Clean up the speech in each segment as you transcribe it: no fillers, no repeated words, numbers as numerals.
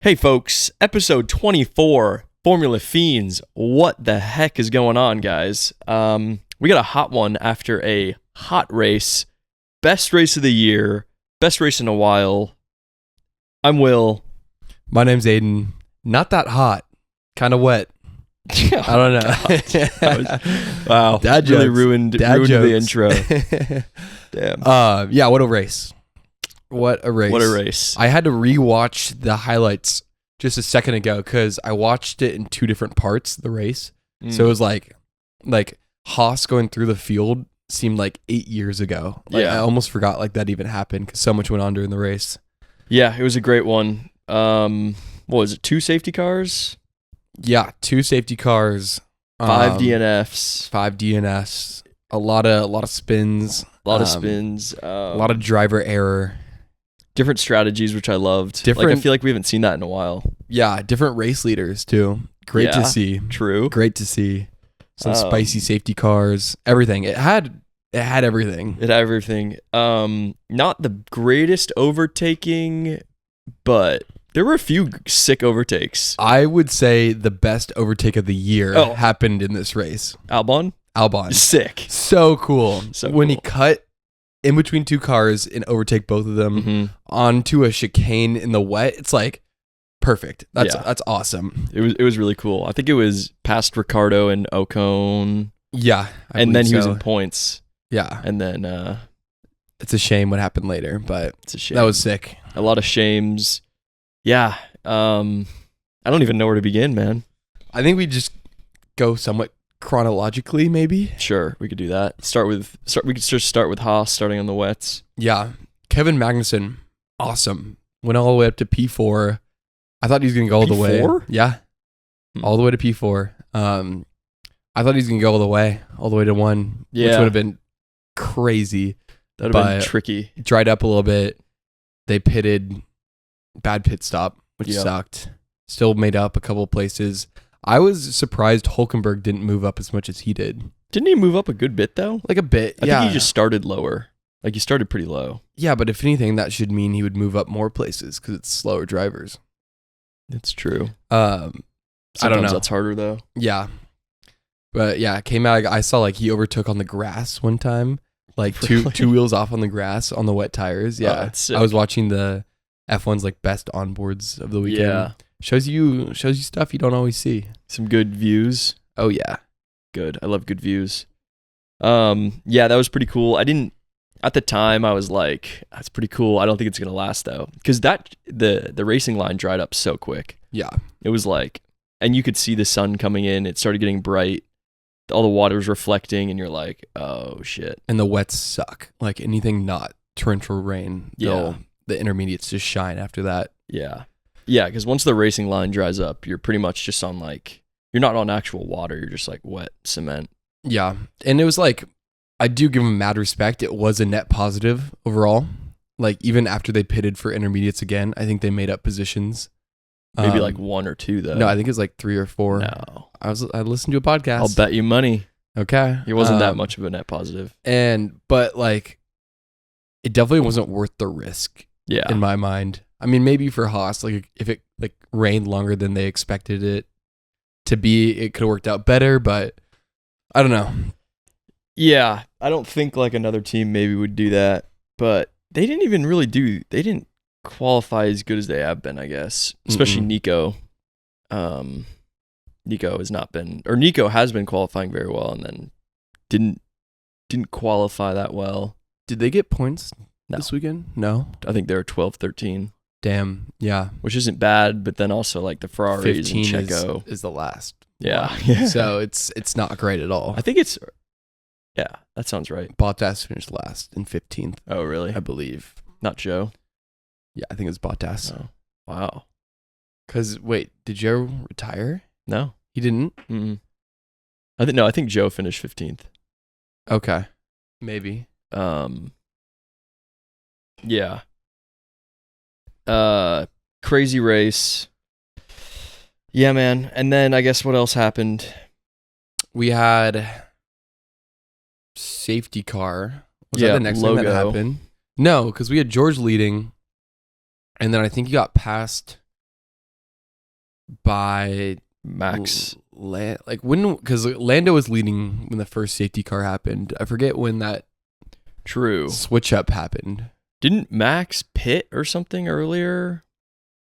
Hey folks, episode 24, Formula Fiends. What the heck is going on, guys? We got a hot one after a hot race. Best race of the year. Best race in a while. I'm Will. My name's Aiden. Not that hot. Kind of wet. I don't know. Wow. Dad really jokes. ruined the intro. Damn. Yeah, what a race. What a race. What a race. I had to rewatch the highlights just a second ago because I watched it in two different parts, the race. So it was like HAAS going through the field seemed like 8 years ago. I almost forgot that even happened because so much went on during the race. Yeah, it was a great one. What was it? 2 safety cars? Yeah, 2 safety cars. 5 DNFs. 5 DNFs. A lot of spins. A lot of spins. A lot of driver error. Different strategies, which I loved. I feel like we haven't seen that in a while. Yeah, different race leaders too. Great to see. True. Great to see. Some spicy safety cars. Everything. It had everything. It had everything. Not the greatest overtaking, but there were a few sick overtakes. I would say the best overtake of the year happened in this race. Albon. Sick. So cool. When he cool. cut in between 2 cars and overtake both of them onto a chicane in the wet, it's like perfect. That's awesome. It was really cool. I think it was past Ricardo and Ocon. Yeah. And then he was in points. Yeah. And then it's a shame what happened later, but it's a shame. That was sick. A lot of shames. Yeah. I don't even know where to begin, man. I think we just go somewhat chronologically, maybe. Sure, we could do that. We could just start with HAAS, starting on the wets. Yeah, Kevin Magnussen, awesome. Went all the way up to P4. I thought he was gonna go all the way. Yeah, all the way to P4. I thought he was gonna go all the way to 1, which would have been crazy. That would have been tricky. Dried up a little bit. They pitted. Bad pit stop, which sucked. Still made up a couple of places. I was surprised Hülkenberg didn't move up as much as he did. Didn't he move up a good bit, though? Like a bit, I think he just started lower. He started pretty low. Yeah, but if anything, that should mean he would move up more places because it's slower drivers. It's true. I don't know. That's harder, though. Yeah. But yeah, it came out. I saw he overtook on the grass one time. Two wheels off on the grass on the wet tires. Yeah. That's sick. I was watching the F1's best onboards of the weekend. Yeah. Shows you stuff you don't always see. Some good views. Oh yeah. Good. I love good views. Yeah, that was pretty cool. At the time I was like, that's pretty cool. I don't think it's going to last though. Cuz the racing line dried up so quick. Yeah. It was and you could see the sun coming in. It started getting bright. All the water was reflecting and you're like, "Oh shit." And the wets suck. Anything not torrential rain, the intermediates just shine after that. Yeah. Yeah, because once the racing line dries up, you're pretty much just on you're not on actual water. You're just wet cement. Yeah. And it was I do give them mad respect. It was a net positive overall. Even after they pitted for intermediates again, I think they made up positions. Maybe 1 or 2 though. No, I think it was 3 or 4. No. I listened to a podcast. I'll bet you money. Okay. It wasn't that much of a net positive. But it definitely wasn't worth the risk. Yeah. In my mind. I mean, maybe for HAAS, if it rained longer than they expected it to be, it could have worked out better, but I don't know. Yeah, I don't think another team maybe would do that, but they didn't even really they didn't qualify as good as they have been, I guess. Especially Nico. Nico has been qualifying very well and then didn't qualify that well. Did they get points this weekend? No. I think they were 12, 13. Damn, yeah. Which isn't bad, but then also the Ferraris and 15 Checo is the last. Yeah. So it's not great at all. I think it's that sounds right. Bottas finished last in 15th. Oh, really? I believe. Not Joe? Yeah, I think it was Bottas. Oh, wow. Cuz wait, did Joe retire? No. He didn't? Mm-mm. I think Joe finished 15th. Okay. Maybe. Yeah. Crazy race. Yeah, man. And then I guess what else happened? We had safety car. Was that the next thing that happened? No, because we had George leading, and then I think he got past by Max. like when, because Lando was leading when the first safety car happened. I forget when that True. switch up happened. Didn't Max pit or something earlier?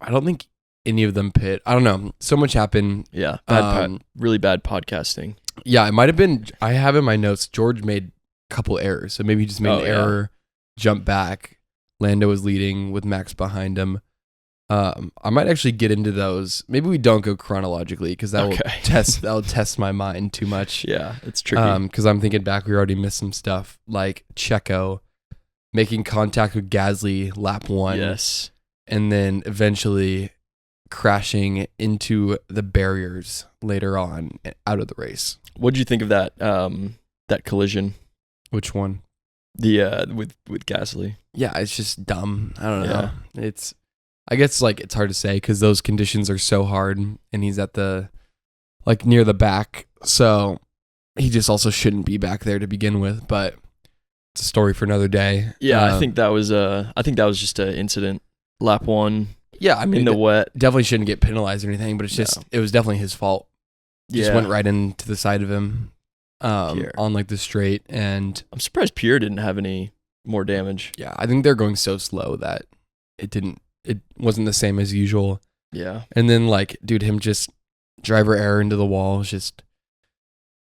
I don't think any of them pit. I don't know. So much happened. Yeah. Really bad podcasting. Yeah, it might have been. I have in my notes, George made a couple errors. So maybe he just made an error, jump back. Lando was leading with Max behind him. I might actually get into those. Maybe we don't go chronologically because that'll test my mind too much. Yeah, it's tricky. Because I'm thinking back, we already missed some stuff like Checo making contact with Gasly lap 1. Yes. And then eventually crashing into the barriers later on out of the race. What did you think of that that collision? Which one? The with Gasly. Yeah, it's just dumb. I don't know. I guess like it's hard to say because those conditions are so hard, and he's at the like near the back, so he just also shouldn't be back there to begin with. But it's a story for another day. Yeah, I think that was just an incident. Lap 1. Yeah, I mean in the wet. Definitely shouldn't get penalized or anything, but it's just it was definitely his fault. Just went right into the side of him on like the straight, and I'm surprised Pierre didn't have any more damage. Yeah, I think they're going so slow that it wasn't the same as usual. Yeah. And then like, dude, him just driver error into the wall is just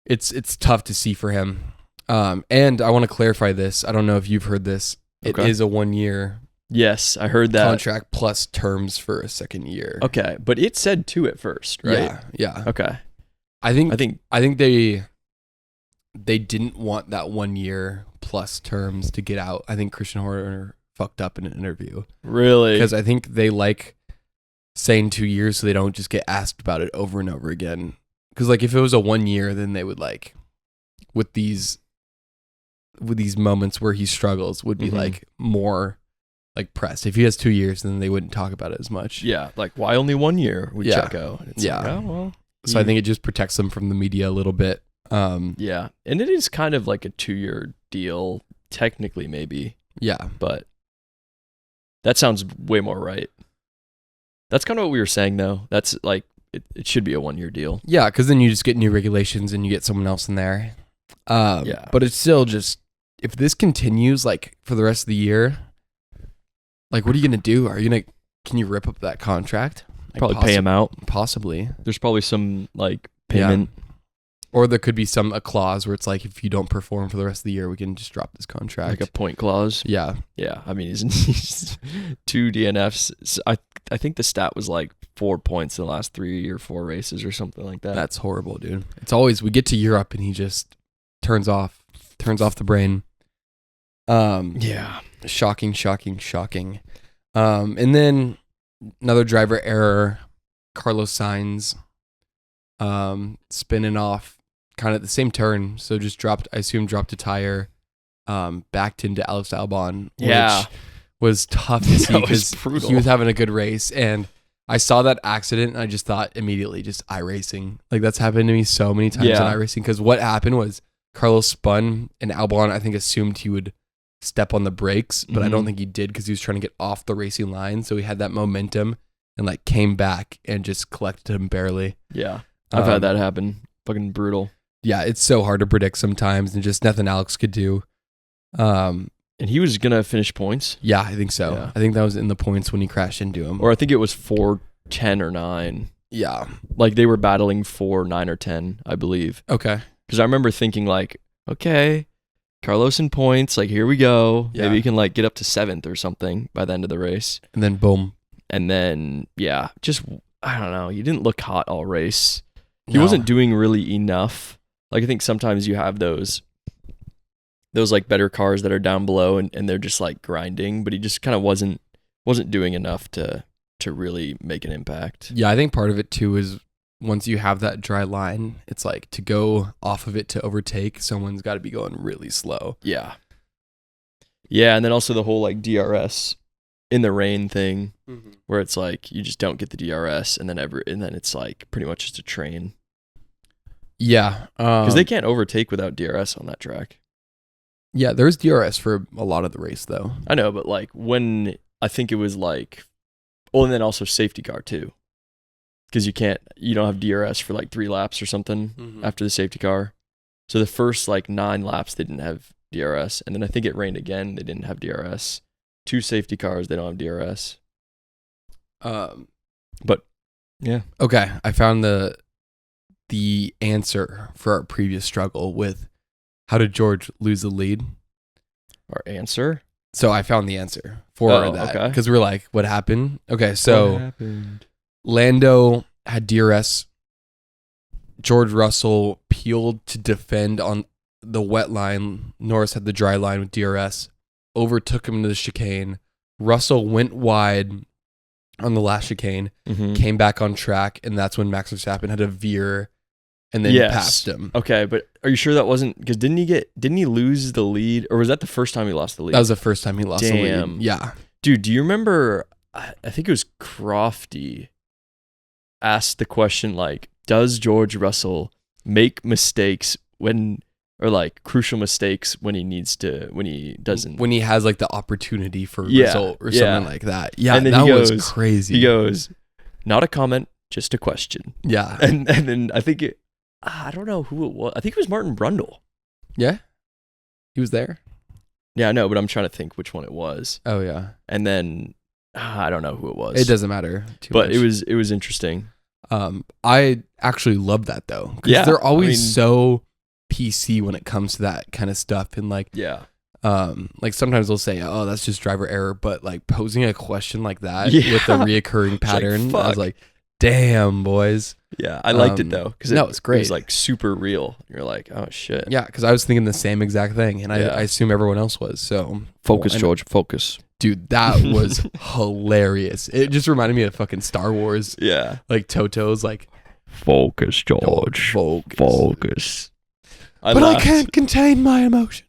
it's tough to see for him. And I want to clarify this. I don't know if you've heard this. It is a 1 year. Yes, I heard that. Contract plus terms for a second year. Okay, but it said 2 at first, right? Yeah. Okay. I think they didn't want that 1 year plus terms to get out. I think Christian Horner fucked up in an interview. Really? Because I think they like saying 2 years so they don't just get asked about it over and over again. Because like if it was a 1 year, then they would like with these moments where he struggles would be like more like pressed. If he has 2 years, then they wouldn't talk about it as much. Yeah, like why only 1 year with Checo? It's like, oh, well. So I think it just protects them from the media a little bit. Yeah, and it is kind of like a 2-year deal, technically maybe. Yeah, but that sounds way more right. That's kind of what we were saying, though. That's like it should be a 1 year deal. Yeah, because then you just get new regulations and you get someone else in there. But it's still just if this continues like for the rest of the year, like what are you gonna do? Can you rip up that contract? Like, probably pay him out. Possibly. There's probably some like payment. Yeah. Or there could be a clause where it's like, if you don't perform for the rest of the year, we can just drop this contract. Like a point clause. Yeah. Yeah. I mean, he's 2 DNFs. I think the stat was like 4 points in the last 3 or 4 races or something like that. That's horrible, dude. It's always, we get to Europe and he just turns off the brain. Yeah. Shocking. And then another driver error, Carlos Sainz, spinning off kind of at the same turn. So just dropped a tire, backed into Alex Albon, which was tough to see because he was having a good race. And I saw that accident and I just thought immediately just iRacing. Like that's happened to me so many times in iRacing because what happened was Carlos spun and Albon, I think, assumed he would step on the brakes, but I don't think he did because he was trying to get off the racing line. So he had that momentum and like came back and just collected him barely. Yeah. I've had that happen. Fucking brutal. Yeah, it's so hard to predict sometimes and just nothing Alex could do. And he was going to finish points? Yeah, I think so. Yeah. I think that was in the points when he crashed into him. Or I think it was 4, 10, or 9. Yeah. Like they were battling for 9 or 10, I believe. Okay. Because I remember thinking like, okay, Carlos in points, like here we go. Yeah. Maybe he can like get up to 7th or something by the end of the race. And then boom. And then, just, I don't know. He didn't look hot all race. He wasn't doing really enough. Like I think sometimes you have those like better cars that are down below and they're just like grinding, but he just kind of wasn't doing enough to really make an impact. Yeah, I think part of it too is once you have that dry line, it's like to go off of it to overtake, someone's got to be going really slow. Yeah. Yeah, and then also the whole like DRS in the rain thing where it's like you just don't get the DRS and then it's like pretty much just a train. Yeah. Because they can't overtake without DRS on that track. Yeah, there's DRS for a lot of the race, though. I know, but like when I think it was like, and then also safety car too. because you don't have DRS for like 3 laps or something after the safety car. So the first like 9 laps they didn't have DRS, and then I think it rained again. They didn't have DRS. 2 safety cars, they don't have DRS. But yeah, okay. I found the answer for our previous struggle with how did George lose the lead. our answer. So I found the answer for that okay. because we're like, what happened? Okay, so What happened? Lando had DRS. George Russell peeled to defend on the wet line. Norris had the dry line with DRS. Overtook him into the chicane. Russell went wide on the last chicane, came back on track, and that's when Max Verstappen had to veer and then passed him. Okay, but are you sure that wasn't because didn't he lose the lead, or was that the first time he lost the lead? That was the first time he lost the lead. Yeah. Dude, do you remember, I think it was Crofty asked the question like, does George Russell make mistakes or like crucial mistakes when he doesn't? When he has like the opportunity for a result or something like that. Yeah, and then that was crazy. He goes, not a comment, just a question. Yeah. And then I think I don't know who it was. I think it was Martin Brundle. Yeah? He was there? Yeah, I know, but I'm trying to think which one it was. Oh, yeah. And then I don't know who it was. It doesn't matter too but much. it was interesting. I actually love that though. Yeah. They're always so PC when it comes to that kind of stuff. And like, like sometimes they'll say, oh, that's just driver error. But like posing a question like that with a reoccurring pattern, I was like, damn, boys. Yeah, I liked it though. Because it's great. It was like super real. You're like, oh shit. Yeah, because I was thinking the same exact thing. And I assume everyone else was. So focus, George, focus. Dude, that was hilarious. It just reminded me of fucking Star Wars. Yeah. Like Toto's like, focus, George. Focus. I can't contain my emotion.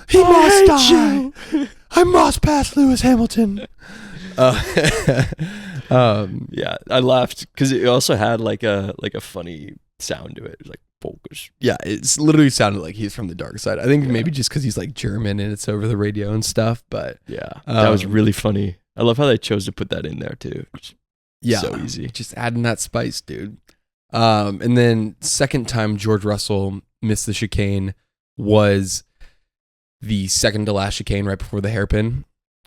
He must die. I must pass Lewis Hamilton. Yeah, I laughed because it also had like a funny sound to it. It was like focus. Yeah, it's literally sounded like he's from the dark side. I think maybe just because he's like German and it's over the radio and stuff. But yeah, that was really funny. I love how they chose to put that in there too. Yeah, so easy. Just adding that spice, dude. And then second time George Russell missed the chicane was the second to last chicane right before the hairpin.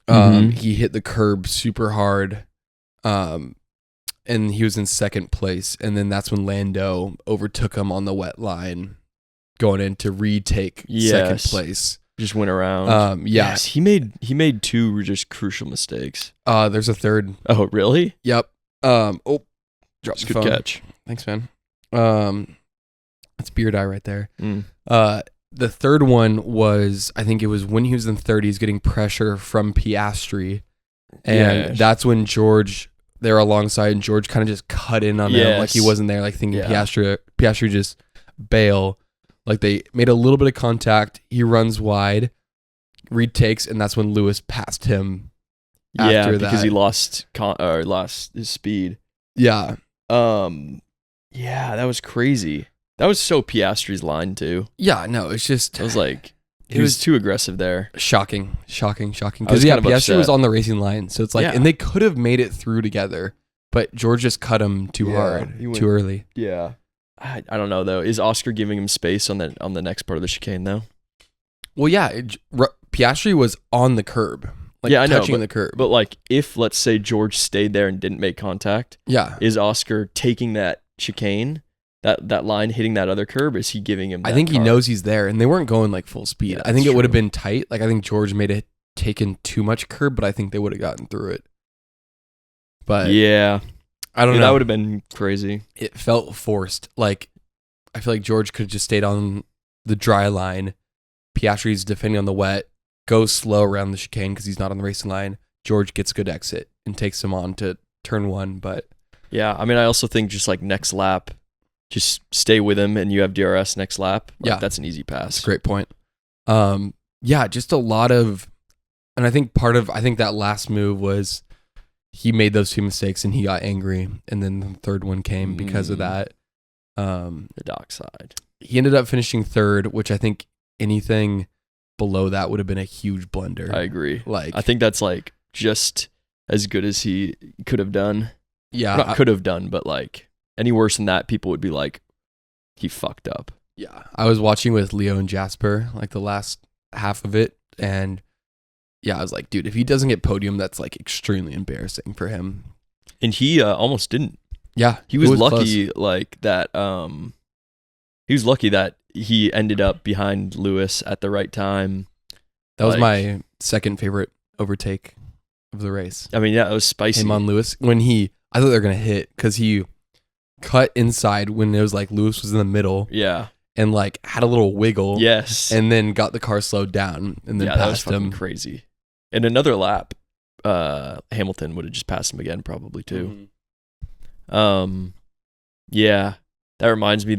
He hit the curb super hard. And he was in second place. And then that's when Lando overtook him on the wet line going in to retake second place. Just went around. Yes, he made 2 just crucial mistakes. There's a third. Oh, really? Yep. Dropped the Good phone. catch. Thanks, man. That's beard eye right there. The third one was, I think it was when he was in third, he's getting pressure from Piastri. And that's when they were alongside, and George kind of just cut in on him like he wasn't there, like thinking Piastri just bail. Like they made a little bit of contact. He runs wide, retakes, and that's when Lewis passed him. After that, because he lost his speed. Yeah. Yeah, that was crazy. That was so Piastri's line too. Yeah, no, it's just it was like he was too aggressive there. Shocking. Because Piastri was on the racing line, so it's like, and they could have made it through together, but George just cut him too hard, too early. Yeah, I don't know though. Is Oscar giving him space on the next part of the chicane though? Well, yeah, Piastri was on the curb, touching the curb. But like, if let's say George stayed there and didn't make contact, is Oscar taking that chicane? That line hitting that other curb, is he giving him that I think he knows he's there, and they weren't going like full speed. Yeah, I think it would have been tight. Like I think George may have taken too much curb, but I think they would have gotten through it. But yeah, I don't know. That would have been crazy. It felt forced. Like I feel like George could have just stayed on the dry line. Piastri's defending on the wet, goes slow around the chicane because he's not on the racing line. George gets good exit and takes him on to turn 1. But yeah, I mean, I also think just like next lap, just stay with him and you have DRS next lap. Like, that's an easy pass. That's a great point. Just a lot of, and I think that last move was he made those 2 mistakes and he got angry, and then the third one came because of that. The dock side. He ended up finishing third, which I think anything below that would have been a huge blunder. I agree. Like, I think that's like just as good as he could have done. Yeah. Not could have done, but like any worse than that, people would be like, he fucked up. Yeah. I was watching with Leo and Jasper, like the last half of it. And yeah, I was like, dude, if he doesn't get podium, that's like extremely embarrassing for him. And he almost didn't. Yeah. He was lucky like that. He was lucky that he ended up behind Lewis at the right time. That was my second favorite overtake of the race. I mean, yeah, it was spicy. Him on Lewis when I thought they were gonna hit because he cut inside when it was like Lewis was in the middle. Yeah, and like had a little wiggle. Yes, and then got the car slowed down and then that was passed him. Crazy. In another lap, Hamilton would have just passed him again, probably too. Mm-hmm. Yeah, that reminds me.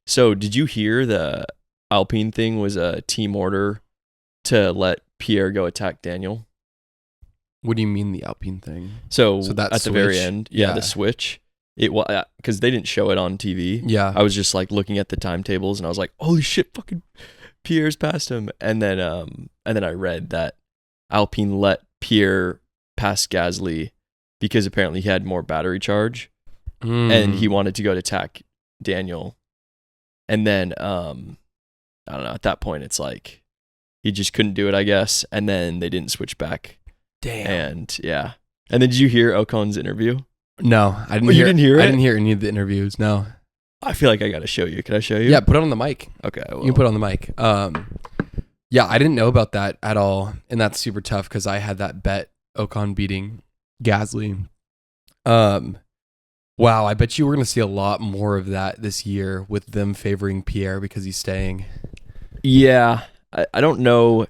So did you hear the Alpine thing was a team order to let Pierre go attack Daniel? What do you mean the Alpine thing? So that at the very end, the switch. It was because they didn't show it on TV. Yeah, I was just like looking at the timetables and I was like, "Holy shit, fucking Pierre's passed him!" And then I read that Alpine let Pierre pass Gasly because apparently he had more battery charge and he wanted to go to attack Daniel. And then I don't know. At that point, it's like he just couldn't do it, I guess. And then they didn't switch back. Damn. And yeah. And then did you hear Ocon's interview? No, I didn't. You didn't hear it? I didn't hear any of the interviews. No. I feel like I got to show you. Can I show you? Yeah, put it on the mic. Okay, you can put it on the mic. Yeah, I didn't know about that at all, and that's super tough because I had that bet Ocon beating Gasly. Wow, I bet you we're gonna see a lot more of that this year with them favoring Pierre because he's staying. Yeah, I don't know.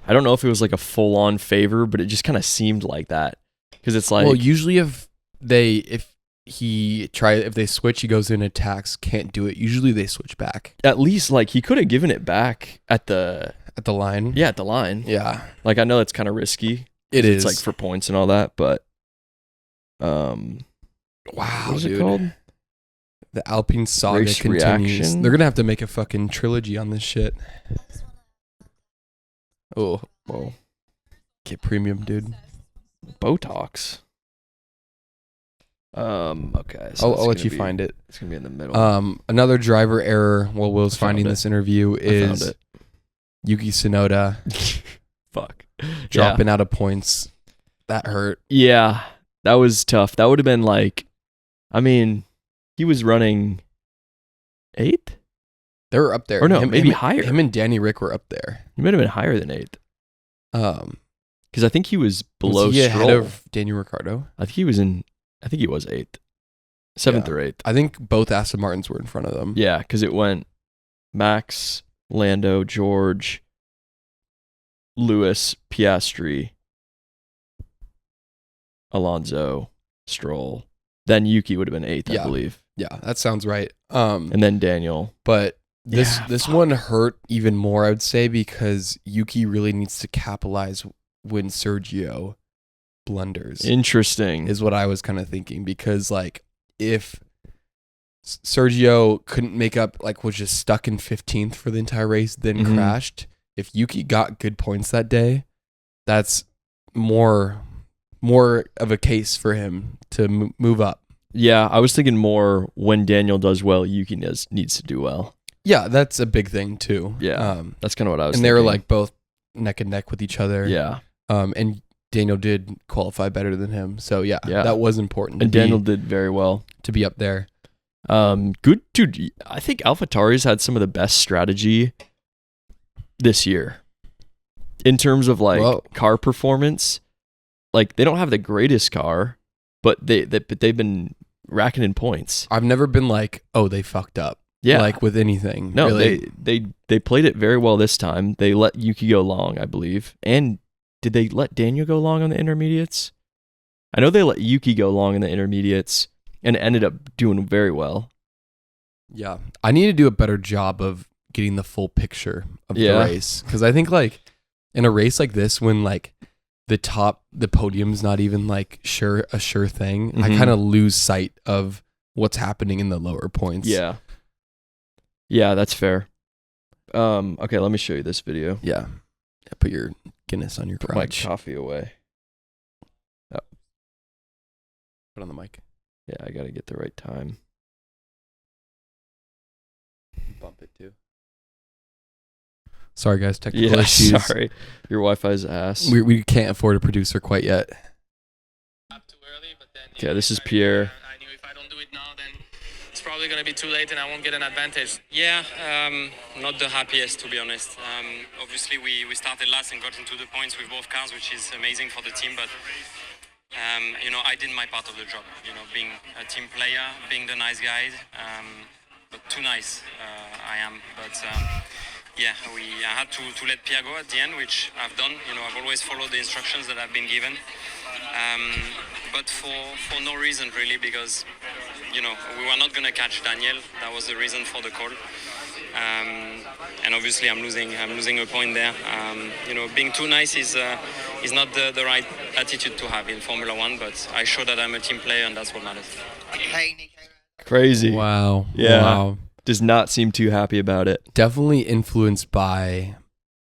I don't know if it was like a full-on favor, but it just kind of seemed like that because it's like, well, usually if they switch, he goes in, attacks, can't do it. Usually they switch back. At least like he could have given it back at the line. Yeah, at the line. Yeah, like I know that's kind of risky. It is. It's like for points and all that, but wow, what is dude. It called? The Alpine saga Race continues. Reaction? They're gonna have to make a fucking trilogy on this shit. Oh, whoa. Get premium, dude. Botox. Okay. So I'll let you find it. It's gonna be in the middle. Another driver error while Will's finding this interview is Yuki Tsunoda. Fuck. Dropping out of points. That hurt. Yeah, that was tough. That would have been like, I mean, he was running 8th? They were up there. Or no, maybe higher. Him and Danny Rick were up there. He might have been higher than 8th. Because I think he was below was he Stroll. Ahead of Daniel Ricciardo? I think he was 8th. 7th or 8th. I think both Aston Martins were in front of them. Yeah, because it went Max, Lando, George, Lewis, Piastri, Alonso, Stroll. Then Yuki would have been 8th, I believe. Yeah, that sounds right. And then Daniel. But this one hurt even more, I would say, because Yuki really needs to capitalize when Sergio blunders. Interesting. Is what I was kind of thinking, because like if Sergio couldn't make up, like was just stuck in 15th for the entire race, then crashed. If Yuki got good points that day, that's more of a case for him to move up. Yeah, I was thinking more when Daniel does well, Yuki needs to do well. Yeah, that's a big thing too. Yeah, that's kind of what I was thinking. And they were like both neck and neck with each other. Yeah. And Daniel did qualify better than him. So yeah, that was important. And Daniel did very well. To be up there. Good, dude. I think AlphaTauri's had some of the best strategy this year. In terms of like car performance. Like they don't have the greatest car, but they've been racking in points. I've never been like, oh, they fucked up. Yeah. Like with anything. No, really. they played it very well this time. They let Yuki go long, I believe. And did they let Daniel go long on the intermediates? I know they let Yuki go long in the intermediates and ended up doing very well. Yeah. I need to do a better job of getting the full picture of the race. Because I think like in a race like this, when like the podium's not even like a sure thing, I kind of lose sight of what's happening in the lower points. Yeah. Yeah, that's fair. Okay, let me show you this video. Yeah. Put your Guinness on your crotch. Put my coffee away. Oh. Put on the mic. Yeah, I got to get the right time. Bump it too. Sorry, guys. Technical Yeah, issues. sorry. Your Wi-Fi's ass. We can't afford a producer quite yet. Okay, this is Pierre. I knew if I don't do it now, then it's probably going to be too late and I won't get an advantage. Yeah, not the happiest, to be honest. Obviously, we started last and got into the points with both cars, which is amazing for the team. But, I did my part of the job, being a team player, being the nice guy. But too nice, I am. But, I had to let Pierre go at the end, which I've done. I've always followed the instructions that I've been given. But for no reason really, because we were not going to catch Daniel. That was the reason for the call. And obviously I'm losing a point there. Being too nice is not the right attitude to have in Formula One, but I show that I'm a team player and that's what matters. Crazy. Wow. Yeah. Wow. Does not seem too happy about it. Definitely influenced by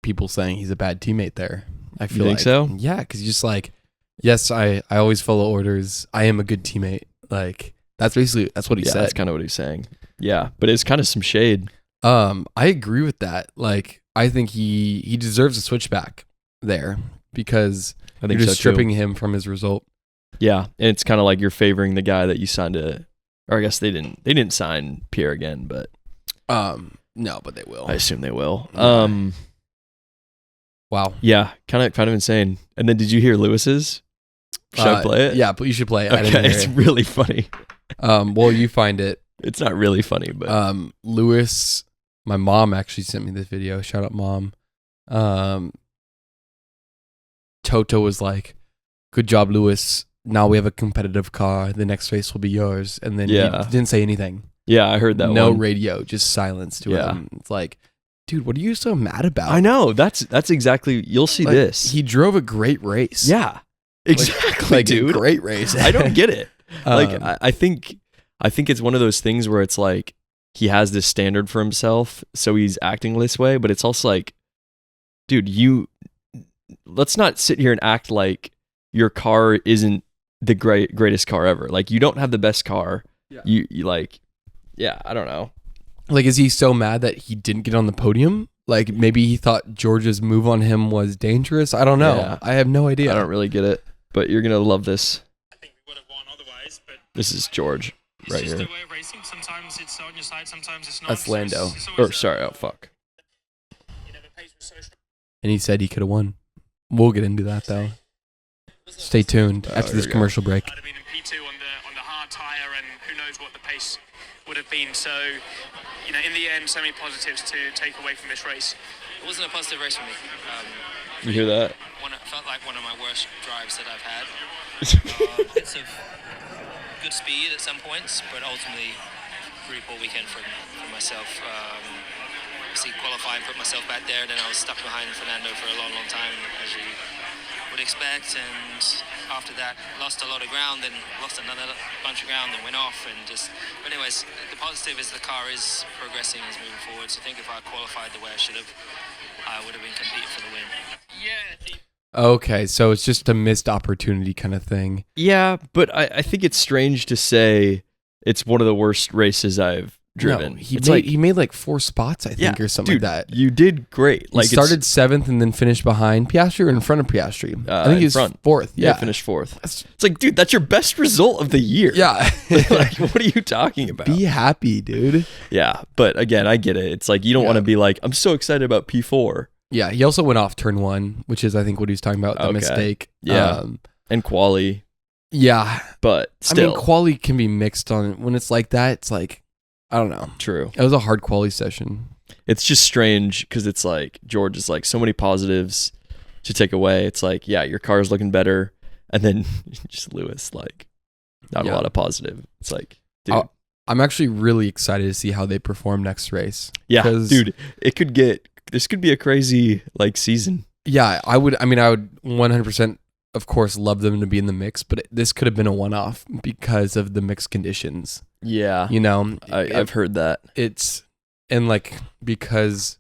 people saying he's a bad teammate there. I feel You think like. so? Yeah, because he's just like, yes, I always follow orders. I am a good teammate. Like, that's what he said. That's kind of what he's saying. Yeah, but it's kind of some shade. I agree with that. Like, I think he deserves a switchback there because I think you're just so, too. stripping him from his result. Yeah, and it's kind of like you're favoring the guy that you signed or I guess they didn't sign Pierre again, but no, but they will. I assume they will. Wow. Yeah, kind of insane. And then did you hear Lewis's? Should I play it? Yeah, but you should play it. I Okay, didn't hear it's it. really funny. Well, you find it. It's not really funny, but Lewis, my mom actually sent me this video. Shout out, Mom. Toto was like, "Good job, Lewis. Now we have a competitive car. The next race will be yours." And then he didn't say anything. yeah, I heard that No one. radio, just silence to Yeah. him. It's like, dude, what are you so mad about? I know. That's exactly. You'll see Like, this. He drove a great race. Yeah, exactly, like dude. a great race. I don't get it. Like, Um, I think it's one of those things where it's like he has this standard for himself, so he's acting this way. But it's also like, dude, let's not sit here and act like your car isn't the greatest car ever. Like, you don't have the best car. Yeah. You like, yeah, I don't know. Like, is he so mad that he didn't get on the podium? Like, maybe he thought George's move on him was dangerous. I don't know. Yeah. I have no idea. I don't really get it, but you're gonna love this. I think we would have won otherwise, but This is George right it's just here. the way of racing. Sometimes it's on your side, sometimes it's not. That's Lando. It's always Or sorry, oh fuck. the pace was so strong. And he said he could have won. We'll get into that, though. Stay tuned after here this we go. commercial break. I'd have been in P2 on the hard tyre, and who knows what the pace would have been. So, in the end, so many positives to take away from this race. It wasn't a positive race for me. You hear that? Felt like one of my worst drives that I've had. Bits of good speed at some points, but ultimately pretty poor weekend for myself. Obviously qualifying, put myself back there, then I was stuck behind Fernando for a long, long time, as you would expect. And after that, lost a lot of ground, then lost another bunch of ground, then went off. And just, but anyways, the positive is the car is progressing, is moving forward. So I think if I qualified the way I should have, I would have been competing for the win. Yeah. Okay, so it's just a missed opportunity kind of thing. Yeah, but I think it's strange to say it's one of the worst races I've driven. No, he It's made like 4 spots, I think, or something dude, like that. You did great. He started 7th and then finished behind Piastri or in front of Piastri. I think in he was front. 4th. Yeah. Finished 4th. It's like, dude, that's your best result of the year. Yeah. Like, what are you talking about? Be happy, dude. Yeah, but again, I get it. It's like, you don't want to be like, I'm so excited about P4. Yeah, he also went off turn 1, which is, I think, what he was talking about, the Okay. mistake. Yeah. And quali, Yeah. but still. I mean, quali can be mixed on when it's like that. It's like, I don't know. True. It was a hard quali session. It's just strange because it's like, George is like, so many positives to take away. It's like, yeah, your car's looking better. And then just Lewis, like, not a lot of positive. It's like, dude. I'm actually really excited to see how they perform next race. Yeah, 'Cause- dude, this could be a crazy, like, season. Yeah, I would 100%, of course, love them to be in the mix, but this could have been a one-off because of the mixed conditions. Yeah. You know, I've heard that. it's, and like, because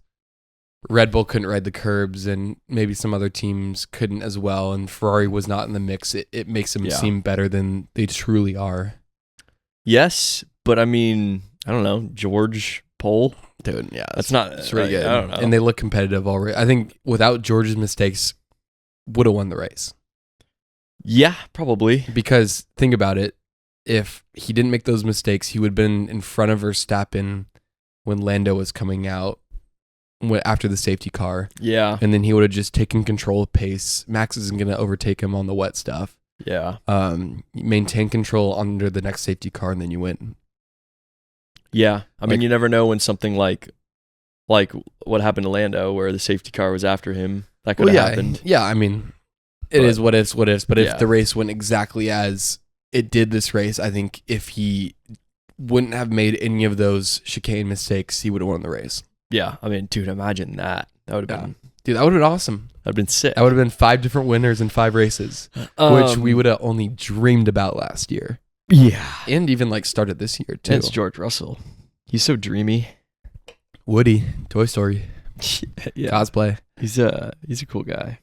Red Bull couldn't ride the curbs, and maybe some other teams couldn't as well, and Ferrari was not in the mix, it makes them seem better than they truly are. Yes, but I mean, I don't know, George pole, dude. Yeah, that's not. It's really good. I don't know. And they look competitive already. I think without George's mistakes, would have won the race. Yeah, probably. Because think about it, if he didn't make those mistakes, he would have been in front of Verstappen when Lando was coming out after the safety car. Yeah. And then he would have just taken control of pace. Max isn't going to overtake him on the wet stuff. Yeah. Maintain control under the next safety car, and then you win. Yeah. I mean, you never know when something like what happened to Lando, where the safety car was after him. That could have happened. Yeah, I mean, it is what ifs. But if the race went exactly as it did this race, I think if he wouldn't have made any of those chicane mistakes, he would have won the race. Yeah. I mean, dude, imagine that. That would have been... Dude, that would have been awesome. That would have been sick. That would have been 5 different winners in 5 races, which we would have only dreamed about last year. Yeah. And even started this year, too. And it's George Russell. He's so dreamy. Woody, Toy Story. Yeah. Cosplay. He's a cool guy.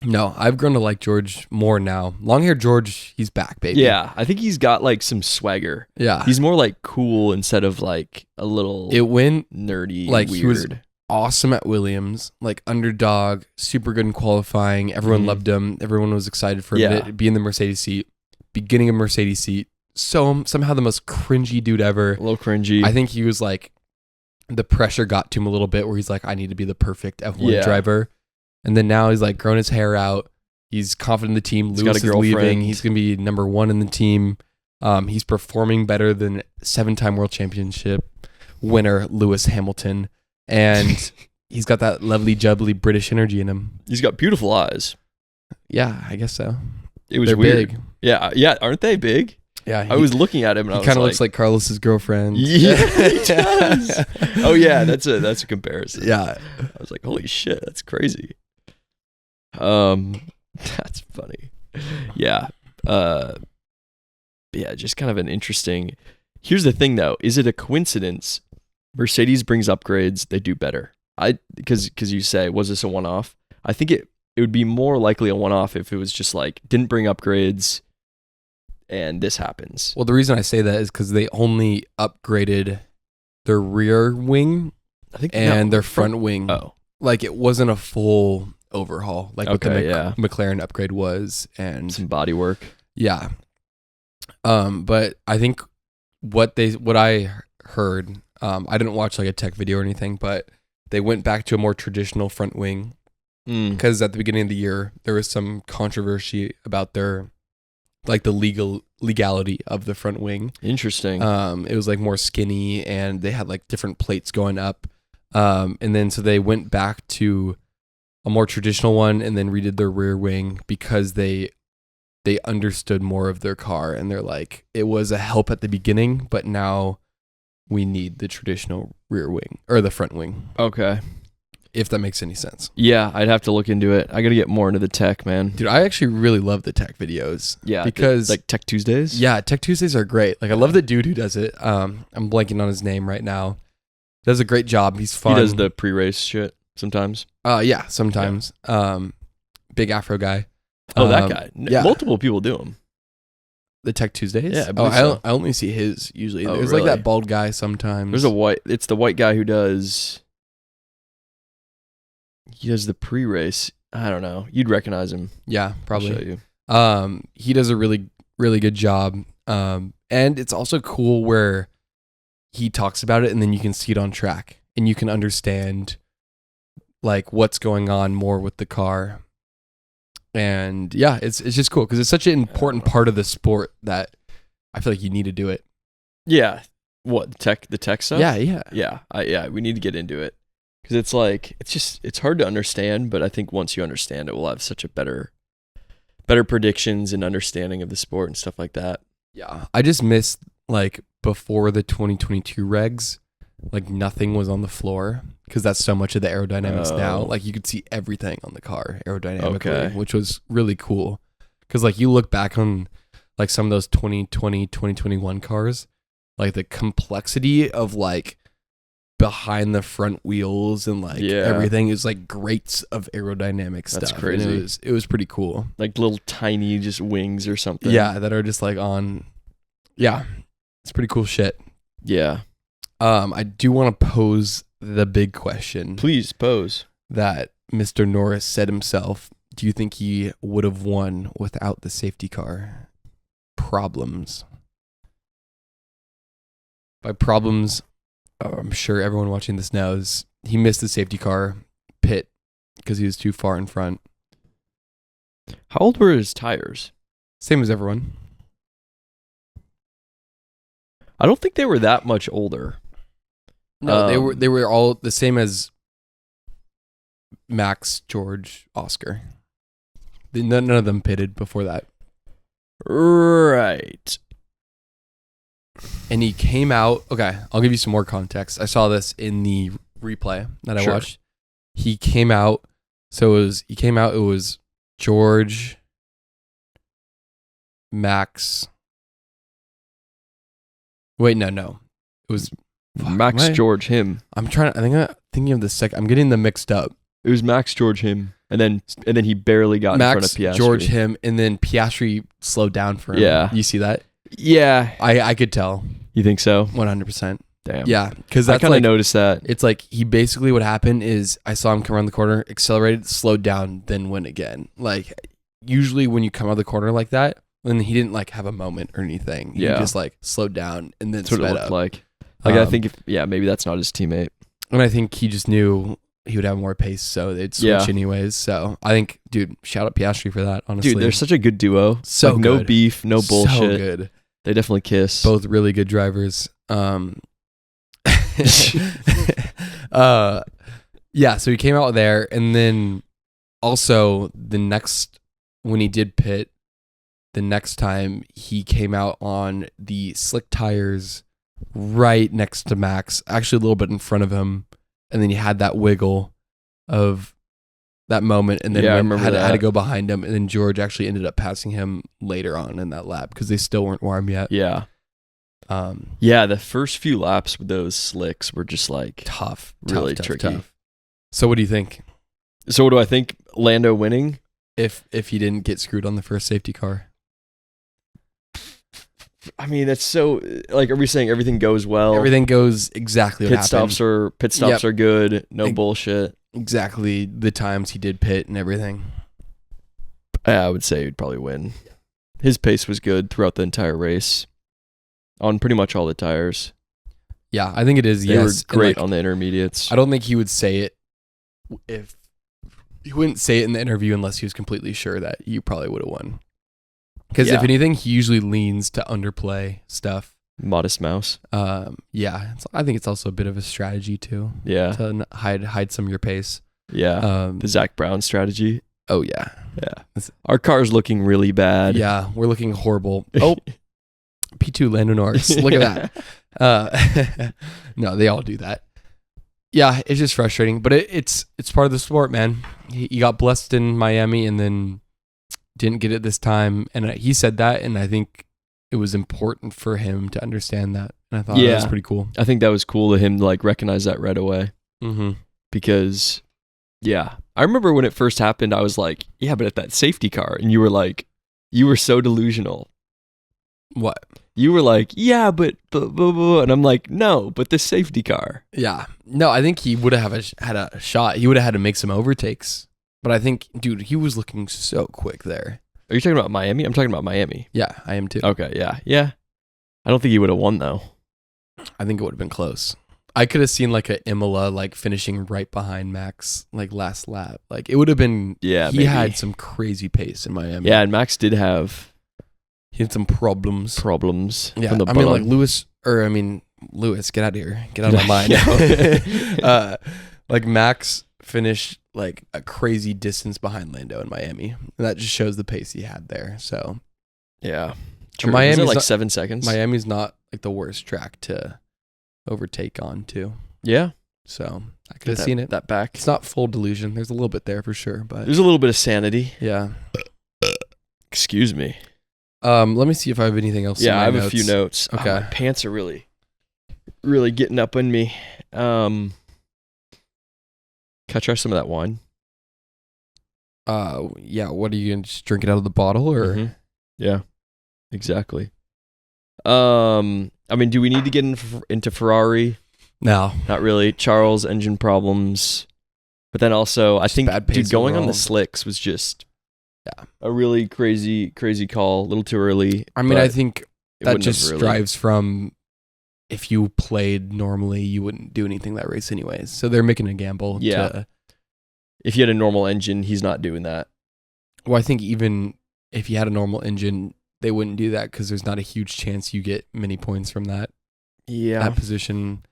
No, I've grown to like George more now. Long hair George, he's back, baby. Yeah, I think he's got some swagger. Yeah. He's more cool instead of a little it went nerdy, weird. He was awesome at Williams, underdog, super good in qualifying. Everyone loved him. Everyone was excited for him to be in the Mercedes seat. Beginning of Mercedes seat. So somehow the most cringy dude ever. A little cringy. I think he was the pressure got to him a little bit where he's I need to be the perfect F1 driver. And then now he's grown his hair out. He's confident in the team. Lewis is leaving. He's going to be number 1 in the team. He's performing better than 7-time world championship winner Lewis Hamilton. And he's got that lovely, jubbly British energy in him. He's got beautiful eyes. Yeah, I guess so. They're weird. Big. Yeah, aren't they big? Yeah, I was looking at him and I was kind of looks like Carlos's girlfriend. Yeah, he does. Oh yeah, that's a comparison. Yeah, I was like, holy shit, that's crazy. That's funny. Yeah. Yeah, just kind of an interesting. Here's the thing though, is it a coincidence? Mercedes brings upgrades, they do better. Because you say, was this a one-off? I think it would be more likely a one-off if it was just didn't bring upgrades and this happens. Well, the reason I say that is because they only upgraded their rear wing their front wing. Oh. It wasn't a full overhaul what the McLaren upgrade was, and some body work. Yeah. But I think what I heard, I didn't watch a tech video or anything, but they went back to a more traditional front wing because at the beginning of the year there was some controversy about their the legality of the front wing. Interesting. It was more skinny and they had different plates going up. And then so they went back to a more traditional one and then redid their rear wing because they understood more of their car, and they're it was a help at the beginning, but now we need the traditional rear wing or the front wing. Okay. If that makes any sense. Yeah, I'd have to look into it. I got to get more into the tech, man. Dude, I actually really love the tech videos. Yeah. Because Tech Tuesdays? Yeah, Tech Tuesdays are great. I love the dude who does it. I'm blanking on his name right now. Does a great job. He's fun. He does the pre-race shit sometimes. Yeah, sometimes. Yeah. Big Afro guy. Oh, that guy. Yeah. Multiple people do them. The Tech Tuesdays? Yeah, I only see his usually. Oh, There's really? that bald guy sometimes. It's the white guy who does the pre-race. I don't know. You'd recognize him. Yeah, probably. I'll show you. He does a really, really good job. And it's also cool where he talks about it and then you can see it on track and you can understand what's going on more with the car. And yeah, it's just cool because it's such an important part of the sport that I feel you need to do it. Yeah. What, the tech stuff? Yeah. Yeah, we need to get into it. Because it's hard to understand, but I think once you understand it, we'll have such a better predictions and understanding of the sport and stuff like that. Yeah. I just missed before the 2022 regs, nothing was on the floor because that's so much of the aerodynamics now. You could see everything on the car aerodynamically, which was really cool. Because you look back on some of those 2020, 2021 cars, the complexity of behind the front wheels and like everything is like grates of aerodynamic stuff. That's crazy. And it was pretty cool. Like little tiny just wings or something. Yeah, that are just like on. Yeah, it's pretty cool shit. Yeah. I do want to pose the big question. Please pose. That Mr. Norris said himself. Do you think he would have won without the safety car problems? By problems, I'm sure everyone watching this knows he missed the safety car pit because he was too far in front. How old were his tires? Same as everyone. I don't think they were that much older. No, they were all the same as Max, George, Oscar. None of them pitted before that. Right. And he came out. Okay, I'll give you some more context. I saw this in the replay that I watched. He came out. So it was George, Max. Wait, no. It was Max, George, him. I'm thinking of the second. I'm getting them mixed up. It was Max, George, him. And then he barely got in front of Piastri. Max, George, him, and then Piastri slowed down for him. Yeah. You see that? Yeah. I could tell. You think so? 100%. Damn. Yeah, because I kind of noticed that. It's like he basically what happened is I saw him come around the corner, accelerated, slowed down, then went again. Like usually when you come out of the corner like that, then he didn't like have a moment or anything. He just like slowed down and then that's what it looked up. like. I think maybe that's not his teammate. And I think he just knew he would have more pace, so they'd switch anyways. So I think, dude, shout out Piastri for that, honestly. Dude, they're such a good duo. So like, no beef, no bullshit. So good. They definitely kiss. Both really good drivers. Yeah, so he came out there, and then also when he did pit, the next time he came out on the slick tires right next to Max, actually a little bit in front of him, and then he had that wiggle of that moment, and then had to go behind him, and then George actually ended up passing him later on in that lap because they still weren't warm yet. Yeah. The first few laps with those slicks were just like tough, really tricky. So what do you think? So what do I think? Lando winning? If he didn't get screwed on the first safety car? I mean, that's so like, are we saying everything goes well? Everything goes exactly what happened. Pit stops are good. No bullshit. Exactly the times he did pit and everything. I would say he'd probably win. His pace was good throughout the entire race on pretty much all the tires. Yeah, I think it is. They were great on the intermediates. I don't think he would say it if he wouldn't say it in the interview unless he was completely sure that you probably would have won. Because if anything, he usually leans to underplay stuff. Modest mouse. I think it's also a bit of a strategy too. Yeah. To hide some of your pace. Yeah. The Zach Brown strategy. Oh yeah. Yeah. Our car's looking really bad. Yeah, we're looking horrible. Oh, P2 Lando Norris. Look at that. No, they all do that. Yeah, it's just frustrating, but it's part of the sport, man. He got blessed in Miami and then didn't get it this time, and he said that, and I think it was important for him to understand that, and I thought that was pretty cool. I think that was cool to him to like recognize that right away. Mm-hmm. Because, I remember when it first happened, I was like, yeah, but at that safety car, and you were so delusional. What? You were like, yeah, but and I'm like, no, but the safety car. Yeah. No, I think he would have had a shot. He would have had to make some overtakes. But I think, dude, he was looking so quick there. Are you talking about Miami? I'm talking about Miami. Yeah, I am too. Okay, yeah. I don't think he would have won, though. I think it would have been close. I could have seen like a Imola like finishing right behind Max like last lap. Like it would have been. Yeah, he had some crazy pace in Miami. Yeah, and Max did have. He had some problems. Yeah, from the I mean, like Lewis, get out of here. Get out of my mind. Like Max finished like a crazy distance behind Lando in Miami. And that just shows the pace he had there. So yeah. Miami's like 7 seconds. Miami's not like the worst track to overtake on too. Yeah. So I could have seen it. That back. It's not full delusion. There's a little bit there for sure, but there's a little bit of sanity. Yeah. Excuse me. Let me see if I have anything else. Yeah, I have a few notes. Okay. My pants are really really getting up on me. Can I try some of that wine? Yeah. What are you gonna just drink it out of the bottle or? Mhm. Yeah, exactly. I mean, do we need to get into Ferrari? No. Not really. Charles, engine problems. But then also, I think, bad pace going on overall. the slicks was just Yeah. a really crazy call. A little too early. I mean, but I think it that wouldn't have just really- strives from if you played normally, you wouldn't do anything that race anyways. So they're making a gamble. Yeah. If you had a normal engine, he's not doing that. Well, I think even if you had a normal engine, they wouldn't do that because there's not a huge chance you get many points from that position.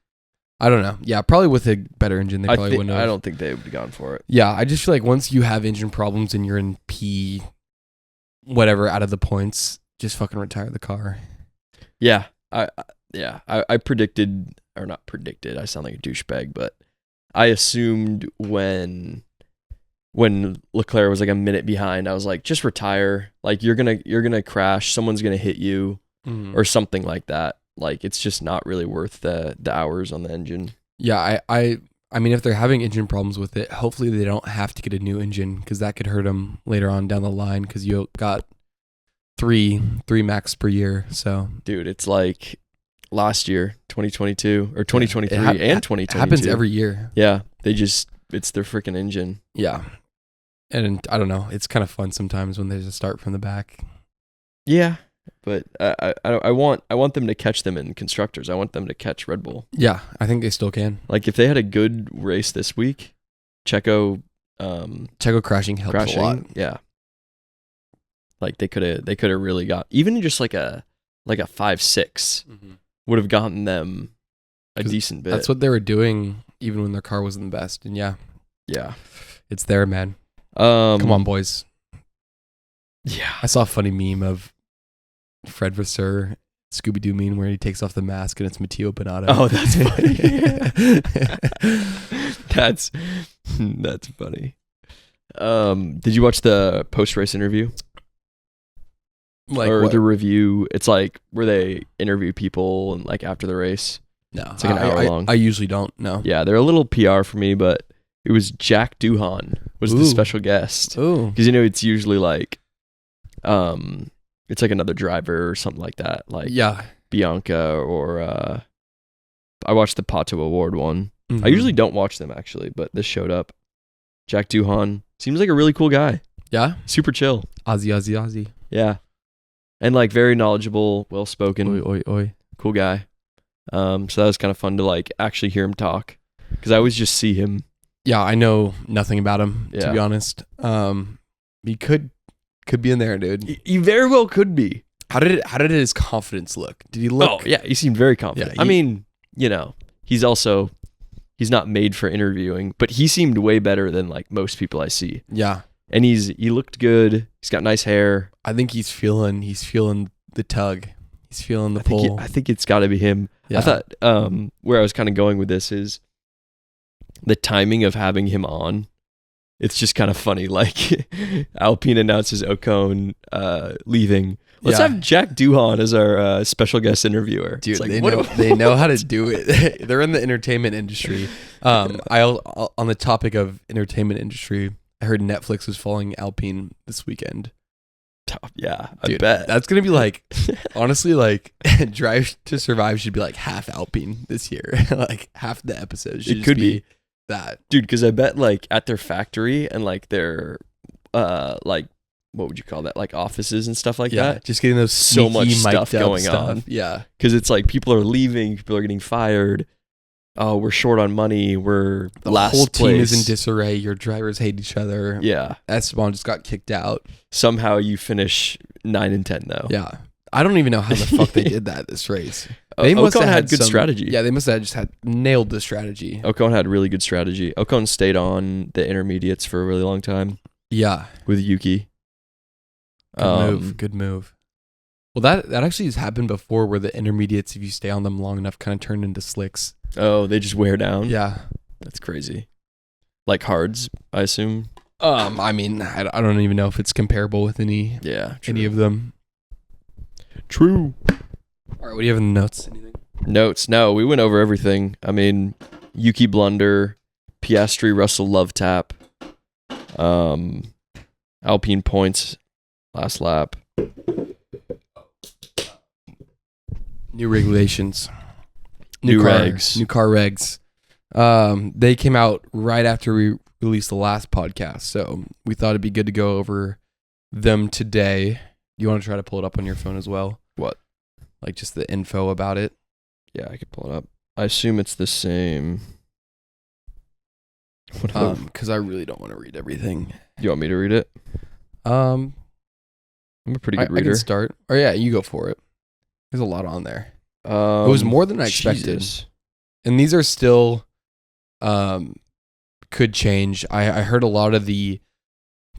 I don't know. Yeah, probably with a better engine, they probably wouldn't have. I don't think they would have gone for it. Yeah, I just feel like once you have engine problems and you're in P, whatever, out of the points, just fucking retire the car. Yeah, I predicted, or not predicted. I sound like a douchebag, but I assumed when Leclerc was like a minute behind, I was like, just retire. Like you're gonna crash. Someone's gonna hit you, or something like that. Like it's just not really worth the hours on the engine. Yeah, I mean, if they're having engine problems with it, hopefully they don't have to get a new engine because that could hurt them later on down the line because you got three max per year. So, Dude, it's like last year, 2022 or 2023 It and 2022. happens every year. Yeah, it's their freaking engine. Yeah, and I don't know. It's kind of fun sometimes when there's a start from the back. Yeah, but I want them to catch them in constructors. I want them to catch Red Bull. Yeah, I think they still can. Like if they had a good race this week, Checo Crashing helps a lot. Yeah. Like they could have really got even just like a 5-6 would have gotten them a 'Cause decent bit. That's what they were doing even when their car wasn't the best. And yeah, it's there, man. Come on, boys. Yeah. I saw a funny meme of Fred Vasseur, Scooby-Doo meme where he takes off the mask and it's Matteo Binotto. Oh, that's funny. that's funny. Did you watch the post-race interview? Like or what? the review? It's like where they interview people and like after the race. No, It's like an hour long. I usually don't. No. Yeah, they're a little PR for me, but it was Jack Doohan was the Ooh. special guest. Oh. Because it's usually like, it's like another driver or something like that, like Yeah. Bianca or I watched the Pato Award one. Mhm. I usually don't watch them actually, but this showed up. Jack Doohan seems like a really cool guy. Yeah. Super chill. Ozzy. Yeah, and like very knowledgeable, well spoken, Oi. cool guy. So that was kind of fun to like actually hear him talk because I always just see him. Yeah, I know nothing about him to Yeah. be honest. He could be in there, dude. He very well could be. How did his confidence look? Did he look? Oh yeah, he seemed very confident. Yeah, I mean, he's not made for interviewing, but he seemed way better than like most people I see. Yeah. And he looked good. He's got nice hair. I think he's feeling the tug. He's feeling the I think pull. I think it's got to be him. Yeah. I thought where I was kind of going with this is the timing of having him on. It's just kind of funny. Like Alpine announces Ocon leaving. Let's Yeah. have Jack Doohan as our special guest interviewer. Dude, It's like, they know how to do it. They're in the entertainment industry. I'll on the topic of entertainment industry, I heard Netflix was following Alpine this weekend. Yeah, Dude, I bet. that's gonna be like, honestly, like Drive to Survive should be like half Alpine this year. Like half the episodes should It just could be be. that. Dude, because I bet like at their factory and like their like what would you call that, like offices and stuff like Yeah, that, just getting those so much sneaky stuff mic'd up going stuff. on. Yeah, because it's like people are leaving, people are getting fired. Oh, we're short on money, we're the last whole team place. is in disarray. Your drivers hate each other. Yeah, Esteban just got kicked out. somehow you finish 9 and 10 though. Yeah, I don't even know how the fuck they did that this race. Ocon had good strategy. Yeah, they must have just had nailed the strategy. Ocon had really good strategy. Ocon stayed on the intermediates for a really long time Yeah, with Yuki. good move. Well, that actually has happened before, where the intermediates, if you stay on them long enough, kind of turn into slicks. Oh, they just wear down. Yeah. That's crazy. Like hards, I assume. I mean, I don't even know if it's comparable with any Yeah, true. of them. True. All right, what do you have in the notes? Anything? Notes. No, we went over everything. I mean, Yuki blunder, Piastri Russell love tap, Alpine points last lap. New regulations. New car, regs. New car regs. They came out right after we released the last podcast, so we thought it'd be good to go over them today. You want to try to pull it up on your phone as well? What? Like just the info about it? Yeah, I could pull it up. I assume it's the same. Because I really don't want to read everything. You want me to read it? I'm a pretty good I reader. can start. Or yeah, you go for it. There's a lot on there. It was more than I expected. Jesus. And these are still could change. I heard a lot of the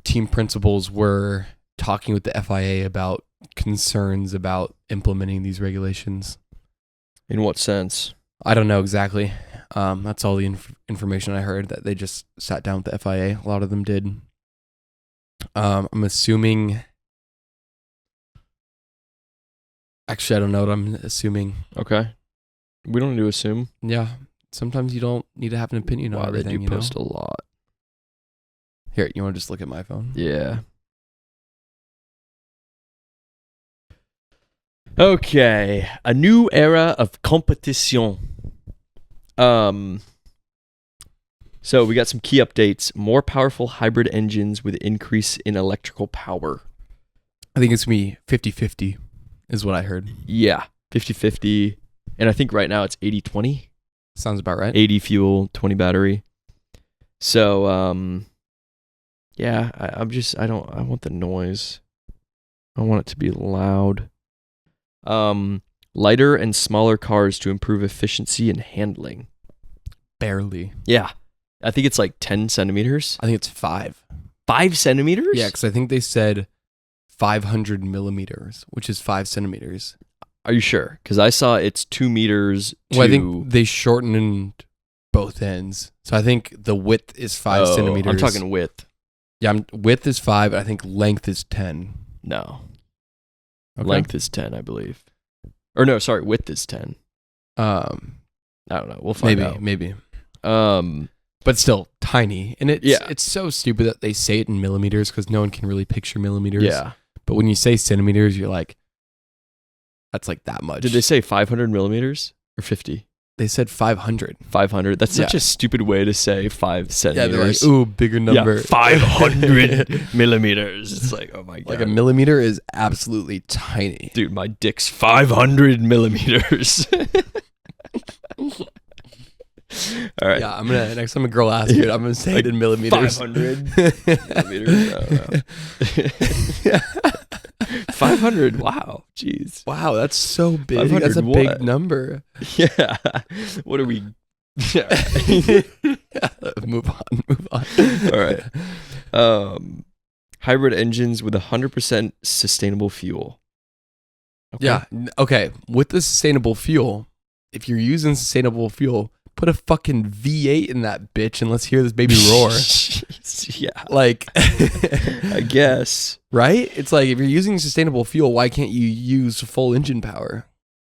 team principals were talking with the FIA about concerns about implementing these regulations. In what sense? I don't know exactly. That's all the information I heard, that they just sat down with the FIA. A lot of them did. I'm assuming... Actually, I don't know what I'm assuming. Okay. We don't need to assume. Yeah. Sometimes you don't need to have an opinion on Wow, they everything, do post a lot. Here, you want to just look at my phone? Yeah. Okay. A new era of competition. So we got some key updates. More powerful hybrid engines with increase in electrical power. I think it's going to be 50-50 is what I heard. Yeah. 50-50. And I think right now it's 80-20. Sounds about right. 80 fuel, 20 battery. So, yeah, I want the noise. I want it to be loud. Lighter and smaller cars to improve efficiency and handling. Barely. Yeah. I think it's like 10 centimeters. I think it's 5. 5 centimeters? Yeah, because I think they said 500 millimeters, which is 5 centimeters. Are you sure? Because I saw it's 2 meters to... Well, I think they shortened both ends. So I think the width is 5 centimeters. I'm talking width. Yeah, width is 5, I think length is 10. No. Okay. Length is 10, I believe. Or no, sorry, width is 10. I don't know. We'll find out. Maybe. But still tiny. And it's so stupid that they say it in millimeters because no one can really picture millimeters. Yeah. But when you say centimeters, you're like, that's like that much. Did they say 500 millimeters or 50? They said 500. 500. That's such a stupid way to say 5 centimeters. Yeah, they're like, ooh, bigger number. Yeah, 500 millimeters. It's like, oh my God. Like a millimeter is absolutely tiny. Dude, my dick's 500 millimeters. All right. Yeah, next time a girl asks you, I'm going to say it in millimeters. 500 millimeters. I don't know. 500. Wow. Jeez. Wow, that's so big. 500 That's a what? big number. Yeah. What are we? Yeah. Move on. All right. Hybrid engines with 100% sustainable fuel. Okay. Yeah. Okay. With the sustainable fuel, if you're using sustainable fuel, put a fucking V8 in that bitch and let's hear this baby roar. Yeah. Like, I guess. Right? It's like, if you're using sustainable fuel, why can't you use full engine power?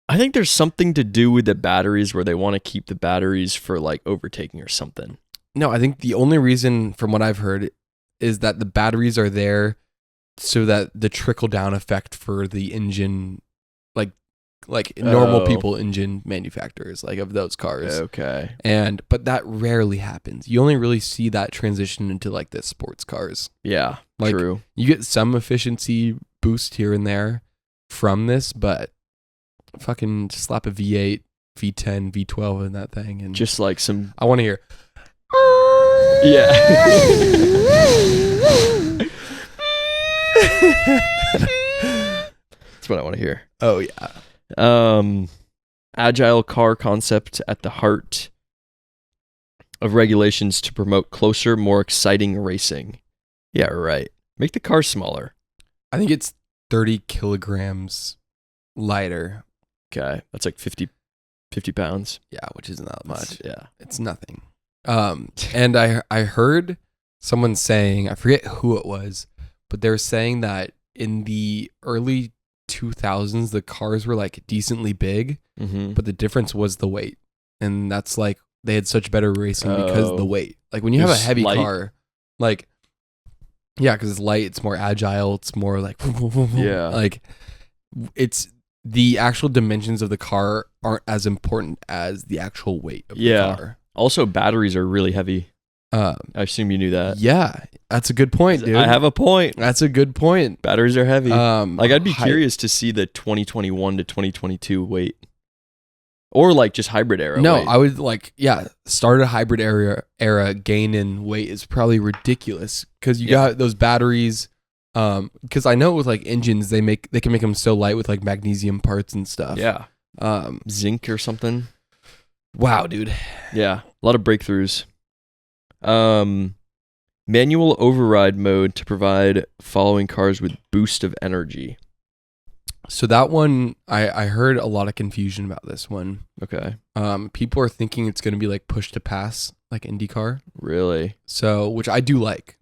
I think there's something to do with the batteries where they want to keep the batteries for like overtaking or something. No, I think the only reason, from what I've heard, is that the batteries are there so that the trickle down effect for the engine, like normal people engine manufacturers, like of those cars. Okay. But that rarely happens. You only really see that transition into like the sports cars. Yeah, Like, true. You get some efficiency boost here and there from this, but fucking just slap a V8, V10, V12 in that thing, and Just like some. I want to hear. Yeah. That's what I want to hear. Oh yeah. Agile car concept at the heart of regulations to promote closer, more exciting racing. Yeah, right. Make the car smaller. I think it's 30 kilograms lighter. Okay, that's like 50 pounds. Yeah, which isn't that much. Yeah. It's nothing. And I heard someone saying, I forget who it was, but they were saying that in the early 2000s, the cars were like decently big, but the difference was the weight. And that's like, they had such better racing because of the weight. Like when you have a heavy car, like, yeah, because it's light, it's more agile, it's more like, like it's the actual dimensions of the car aren't as important as the actual weight of the car. Also, batteries are really heavy. I assume you knew that. Yeah, that's a good point, dude. I have a point. That's a good point. Batteries are heavy. Like I'd be curious to see the 2021 to 2022 weight. Or like just hybrid era. No, weight. I would like, start a hybrid era gain in weight is probably ridiculous because you got those batteries. Because I know with like engines, they can make them so light with like magnesium parts and stuff. Yeah. Zinc or something. Wow, dude. Yeah, a lot of breakthroughs. Manual override mode to provide following cars with boost of energy. So that one, I heard a lot of confusion about this one. Okay. People are thinking it's going to be like push to pass, like IndyCar. Really? So, which I do like.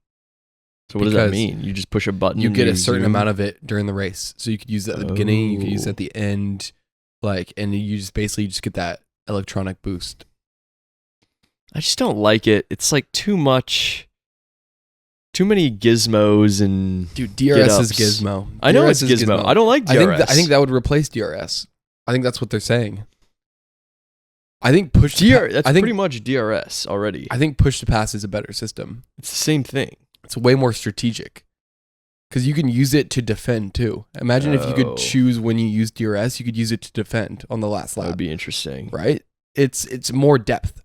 So what does that mean? You just push a button? You get a certain amount of it during the race. So you could use it at the beginning, you could use it at the end, like, and you just basically just get that electronic boost. I just don't like it. It's like too much. Too many gizmos and dude, DRS is gizmo. I know it's gizmo. I don't like DRS. I think that would replace DRS. I think that's what they're saying. I think push that's pretty much DRS already. I think push to pass is a better system. It's the same thing. It's way more strategic because you can use it to defend too. Imagine if you could choose when you use DRS, you could use it to defend on the last lap. That would be interesting, right? It's more depth.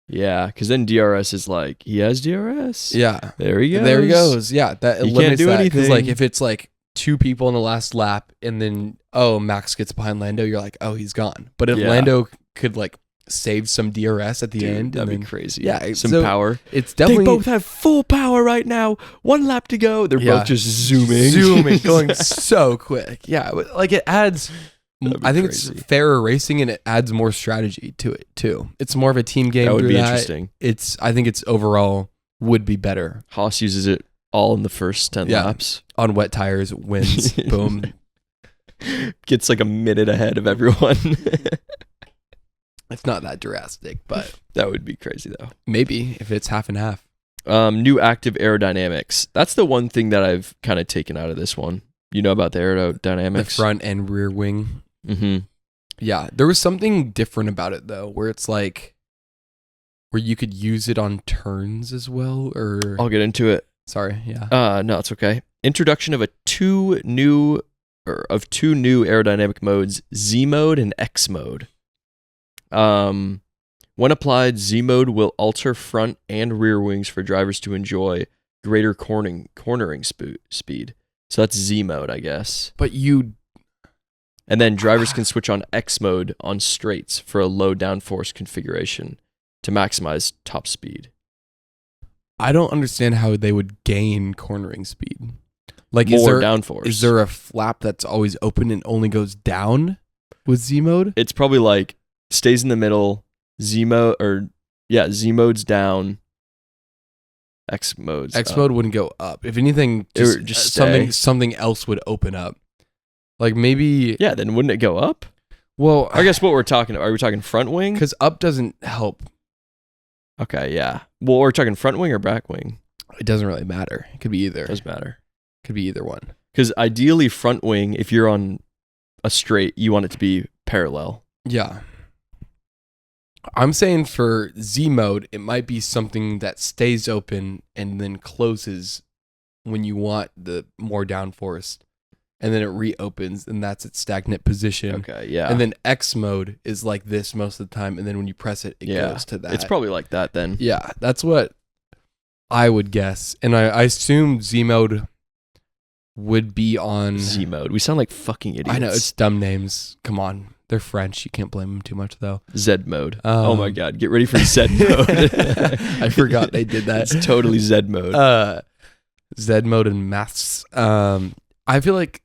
Yeah, because then DRS is like, he has DRS. Yeah. There he goes. There he goes. Yeah, that he eliminates can't do that. anything. Because like if it's like two people in the last lap and then, Max gets behind Lando, you're like, he's gone. But if Lando could like save some DRS at the end. That'd be crazy. Yeah. Some power. It's definitely. They both have full power right now. 1 lap to go. They're both just zooming. Going so quick. Yeah. Like it adds. I think it's fairer racing and it adds more strategy to it too. It's more of a team game. That would be interesting. I think it's overall would be better. HAAS uses it all in the first 10 laps. On wet tires, wins. Boom. Gets like a minute ahead of everyone. It's not that drastic, but that would be crazy though. Maybe if it's half and half. New active aerodynamics. That's the one thing that I've kind of taken out of this one. You know about the aerodynamics? The front and rear wing. Mm-hmm. Yeah, there was something different about it though, where it's like where you could use it on turns as well. Or I'll get into it. Sorry, yeah. No, it's okay. Introduction of two new aerodynamic modes: Z mode and X mode. When applied, Z mode will alter front and rear wings for drivers to enjoy greater cornering speed. So that's Z mode, I guess. And then drivers can switch on X mode on straights for a low downforce configuration to maximize top speed. I don't understand how they would gain cornering speed. Like more downforce. Is there a flap that's always open and only goes down with Z mode? It's probably like stays in the middle, Z mode's down. X mode wouldn't go up. If anything, just something else would open up. Like maybe... Yeah, then wouldn't it go up? Well... I guess what we're talking about, are we talking front wing? Because up doesn't help. Okay, yeah. Well, we're talking front wing or back wing? It doesn't really matter. It could be either. It does matter. Could be either one. Because ideally front wing, if you're on a straight, you want it to be parallel. Yeah. I'm saying for Z mode, it might be something that stays open and then closes when you want the more downforce. And then it reopens, and that's its stagnant position. Okay, yeah. And then X mode is like this most of the time, and then when you press it, it goes to that. It's probably like that then. Yeah, that's what I would guess. And I assume Z mode would be on... Z mode. We sound like fucking idiots. I know, it's dumb names. Come on. They're French. You can't blame them too much, though. Z mode. Oh my God. Get ready for Z mode. I forgot they did that. It's totally Z mode. Z mode and maths. I feel like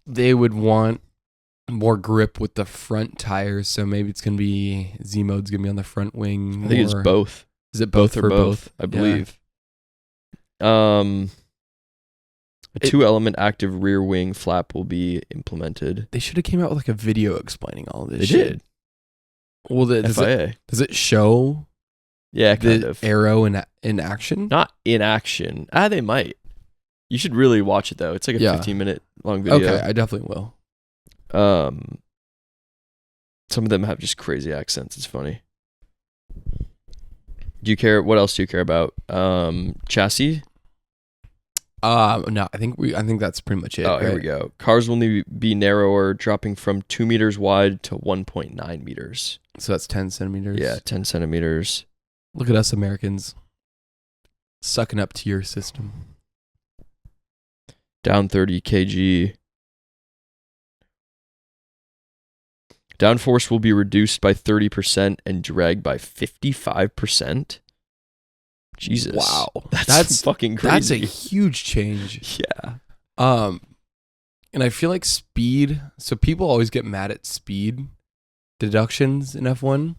they would want more grip with the front tires, so maybe it's going to be Z mode's going to be on the front wing. I think it's both. Is it both for both? I believe. A 2-element active rear wing flap will be implemented. They should have came out with like a video explaining all this They shit. did. Well, FIA. does it show Yeah, kind the of. arrow in action? Not in action. They might. You should really watch it though. It's like a 15-minute long video. Okay, I definitely will. Some of them have just crazy accents. It's funny. Do you care? What else do you care about? Chassis. No, I think that's pretty much it. Oh, here we go. Cars will be narrower, dropping from 2 meters wide to 1.9 meters. So that's 10 centimeters. Yeah, 10 centimeters. Look at us Americans sucking up to your system. Down 30 kg. Downforce will be reduced by 30% and drag by 55%. Jesus. Wow. That's fucking crazy. That's a huge change. Yeah. And I feel like speed, so people always get mad at speed deductions in F1.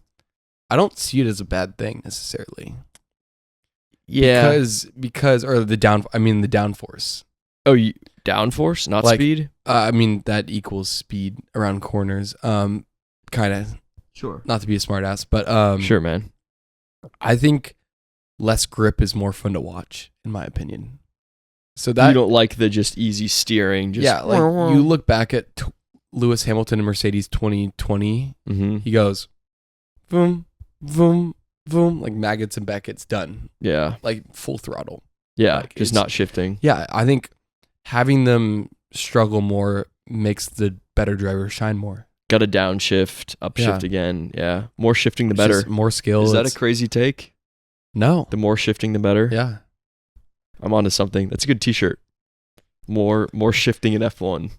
I don't see it as a bad thing necessarily. Yeah. Because or the downforce. Oh, downforce, not Like, speed? That equals speed around corners. Kind of. Sure. Not to be a smart ass, but Sure, man. I think less grip is more fun to watch, in my opinion. So that you don't like the just easy steering. Just yeah, like you look back at Lewis Hamilton and Mercedes 2020. Mm-hmm. He goes, boom, boom, boom, like maggots and Beckett's done, Yeah. like full throttle. Yeah. Like, Just it's- not shifting. Yeah, I think having them struggle more makes the better driver shine more. Got to downshift, upshift again. Yeah. More shifting, the better. Just more skill. Is that a crazy take? No? The more shifting, the better? Yeah. I'm onto something. That's a good t-shirt. More shifting in F1.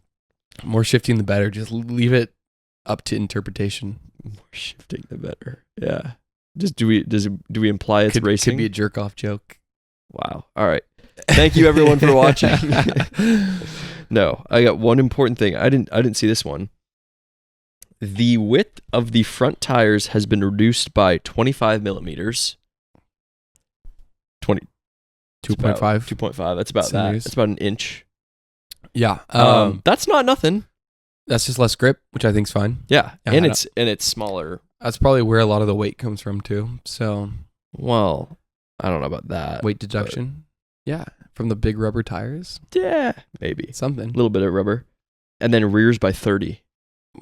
More shifting the better. Just leave it up to interpretation. More shifting, the better. Yeah. Just do we imply it's racing? Could be a jerk off joke. Wow. All right. Thank you everyone for watching. No, I got one important thing. I didn't see this one. The width of the front tires has been reduced by 25 millimeters. 2.5. 2.5. That's about that. Centimeters. That's about an inch. Yeah. That's not nothing. That's just less grip, which I think's fine. Yeah, Yeah, and I it's smaller. That's probably where a lot of the weight comes from too. So Well, I don't know about that. weight deduction. Yeah. From the big rubber tires. Yeah, maybe. Something. A little bit of rubber. And then rears by 30.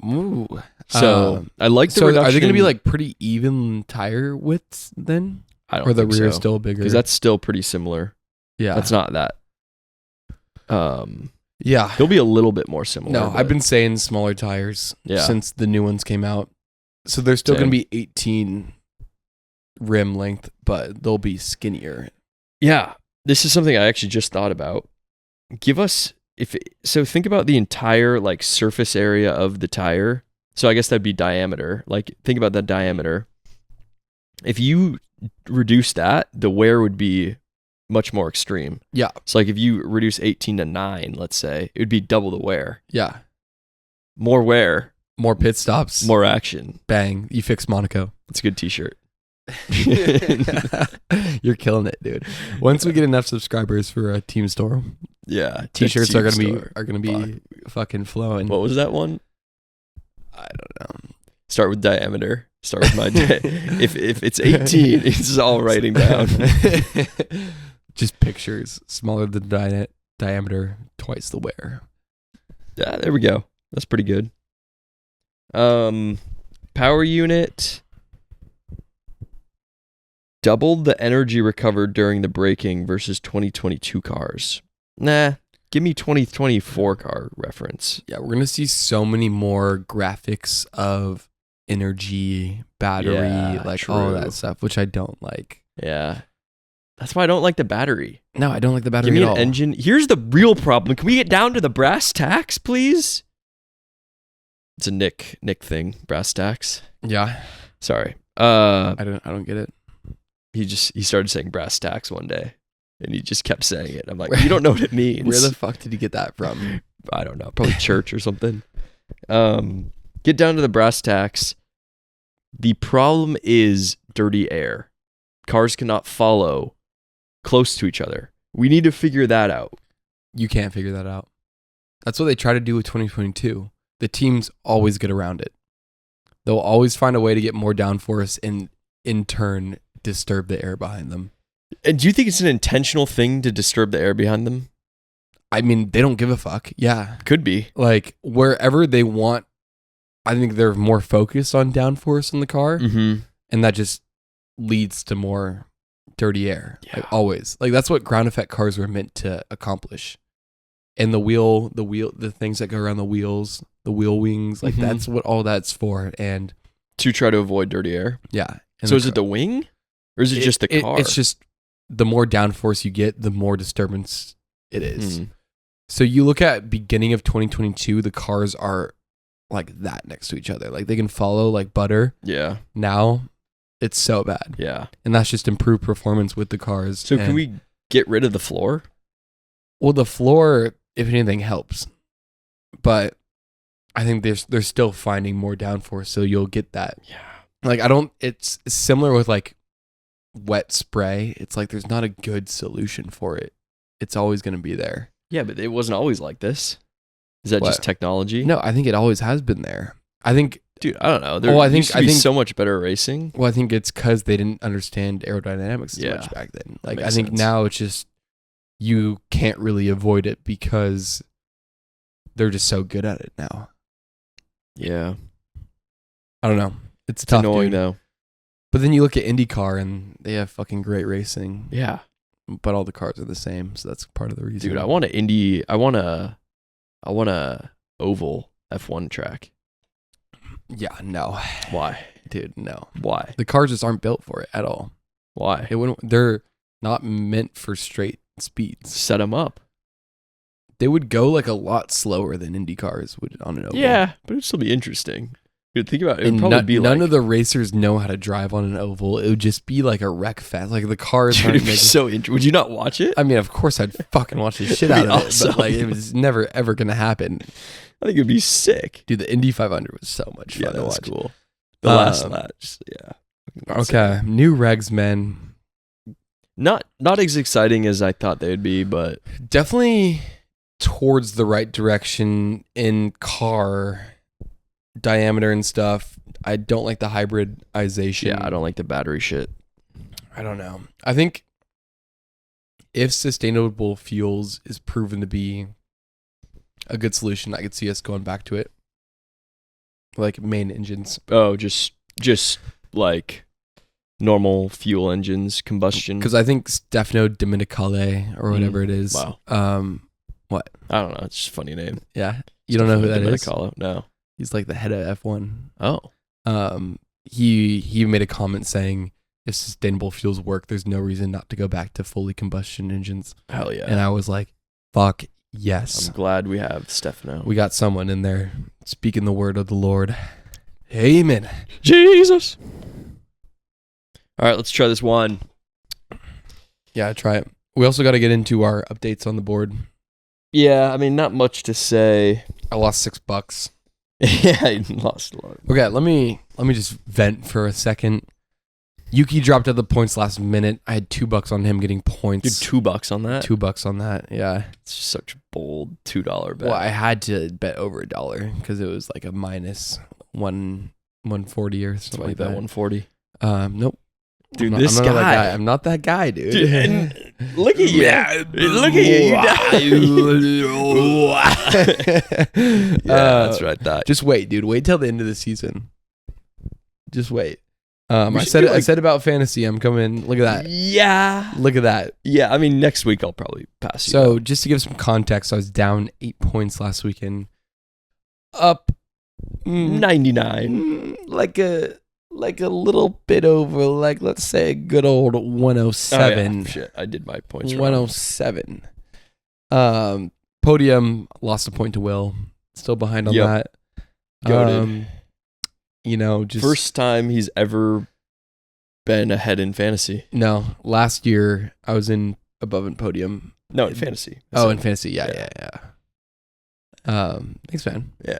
Ooh. So I like the So reduction. are they going to be like pretty even tire widths then? I don't Or the think rear is so. still bigger? Because that's still pretty similar. yeah. That's not that. Yeah. They'll be a little bit more similar. No, but- I've been saying smaller tires Yeah. since the new ones came out. So they're still going to Same. be 18 rim length, but they'll be skinnier. Yeah, this is something I actually just thought about. Give us so think about the entire like surface area of the tire. So I guess that'd be diameter. Like think about that diameter. If you reduce that, the wear would be much more extreme. Yeah. So like if you reduce 18 to 9, let's say, it would be double the wear. Yeah. More wear, More pit stops. more action. Bang. You fix Monaco. It's a good t-shirt. You're killing it, dude. Once we get enough subscribers for a team store, Yeah, t-shirts the are gonna team store. be fucking flowing. What was that one? I don't know. Start with diameter. Start with my if it's 18, it's all writing down. Just pictures. Smaller the diameter, twice the wear. Yeah, there we go. That's pretty good. Power unit doubled the energy recovered during the braking versus 2022 cars. Nah, give me 2024 car reference. Yeah, we're gonna see so many more graphics of energy, battery, Yeah, like all true. that stuff, which I don't like. Yeah. That's why I don't like the battery. No, I don't like the battery Give me at an all. engine. Here's the real problem. Can we get down to the brass tacks, please? It's a Nick thing, brass tacks. Yeah, Sorry. I don't get it. He started saying brass tacks one day, and he just kept saying it. I'm like, you don't know what it means. Where the fuck did you get that from? I don't know. Probably church or something. Get down to the brass tacks. The problem is dirty air. Cars cannot follow close to each other. We need to figure that out. You can't figure that out. That's what they try to do with 2022. The teams always get around it. They'll always find a way to get more downforce and in turn disturb the air behind them. And do you think it's an intentional thing to disturb the air behind them? I mean, they don't give a fuck. Yeah. Could be. Like, wherever they want, I think they're more focused on downforce in the car. Mm-hmm. And that just leads to more dirty air. Yeah. Like, always. Like, that's what ground effect cars were meant to accomplish. And the things that go around the wheels, the wheel wings, like, that's what all that's for. And to try to avoid dirty air. yeah. And So is it the wing? Or is it just the car? It's just the more downforce you get, the more disturbance it is. So you look at beginning of 2022, the cars are like that next to each other. Like they can follow like butter. Yeah. Now it's so bad. Yeah. And that's just improved performance with the cars. So can we get rid of the floor? Well, the floor, if anything, helps. But I think they're still finding more downforce, so you'll get that. Yeah. Like it's similar with like wet spray. It's like there's not a good solution for it. It's always going to be there. Yeah, but it wasn't always like this. Is that What? just technology? No, I think it always has been there. I think, Dude, I don't know. There I think- used to I be think- so much better racing. well, I think it's because they didn't understand aerodynamics as Yeah. much back then. Like, I makes think sense. now it's just, you can't really avoid it because they're just so good at it now. Yeah. I don't know. It's It's tough, annoying dude. though. But then you look at IndyCar and they have fucking great racing, Yeah. but all the cars are the same. So that's part of the reason. Dude, I want a oval F1 track. Yeah, no. Why? Dude, no. Why? The cars just aren't built for it at all. Why? They're not meant for straight speeds. Set them up. They would go like a lot slower than Indy cars would on an oval. Yeah, but it'd still be interesting. Dude, think about it. It would And probably be none like, of the racers know how to drive on an oval. It would just be like a wreck fest. Like the cars Dude, aren't it'd be making. so interesting. Would you not watch it? I mean, of course, I'd fucking watch the shit It'd out be of awesome. it, but like it was never ever gonna happen. I think it'd be sick. Dude, the Indy 500 was so much Yeah, fun to that's watch. cool. The last Um, lap, just, yeah. Okay, new regs, man. Not as exciting as I thought they would be, but Definitely towards the right direction in car diameter and stuff. I don't like the hybridization. yeah, I don't like the battery shit. I don't know. I think if sustainable fuels is proven to be a good solution, I could see us going back to it. Like main engines. Oh, just like normal fuel engines, combustion. Because I think Stefano Domenicali or whatever it is. Wow. What? I don't know. It's just a funny name. Yeah. You don't know who that is? Domenicali. No. He's like the head of F1. Oh. He made a comment saying if sustainable fuels work, there's no reason not to go back to fully combustion engines. Hell yeah. And I was like, fuck yes. I'm glad we have Stefano. We got someone in there speaking the word of the Lord. Amen. Jesus. All right, let's try this one. Yeah, try it. We also got to get into our updates on the board. Yeah, I mean, not much to say. I lost $6. Yeah, I lost a lot. Okay, let me just vent for a second. Yuki dropped out the points last minute. I had $2 on him getting points. You're $2 on that? $2 on that, yeah. It's just such a bold $2 bet. Well, I had to bet over $1 because it was like a minus 140 or something Somebody like bet that. 140. Nope. Dude, I'm this not that guy. I'm not that guy, dude. Dude, and look at you. Look at you. Yeah, that's right. That. Just wait, dude. Wait till the end of the season. Just wait. I We should do, like- said about fantasy. I'm coming. Look at that. Yeah. Look at that. Yeah, I mean, next week I'll probably pass you. So just to give some context, I was down 8 points last weekend. Up 99. like a little bit over, like let's say a good old 107. Oh, yeah. Shit, I did my points wrong. 107. Podium lost a point to Will. Still behind on Yep. that. Goated. Just First time he's ever been ahead in fantasy. no. Last year I was above in podium. No, in fantasy. Oh, in fantasy, yeah. Thanks, man. Yeah.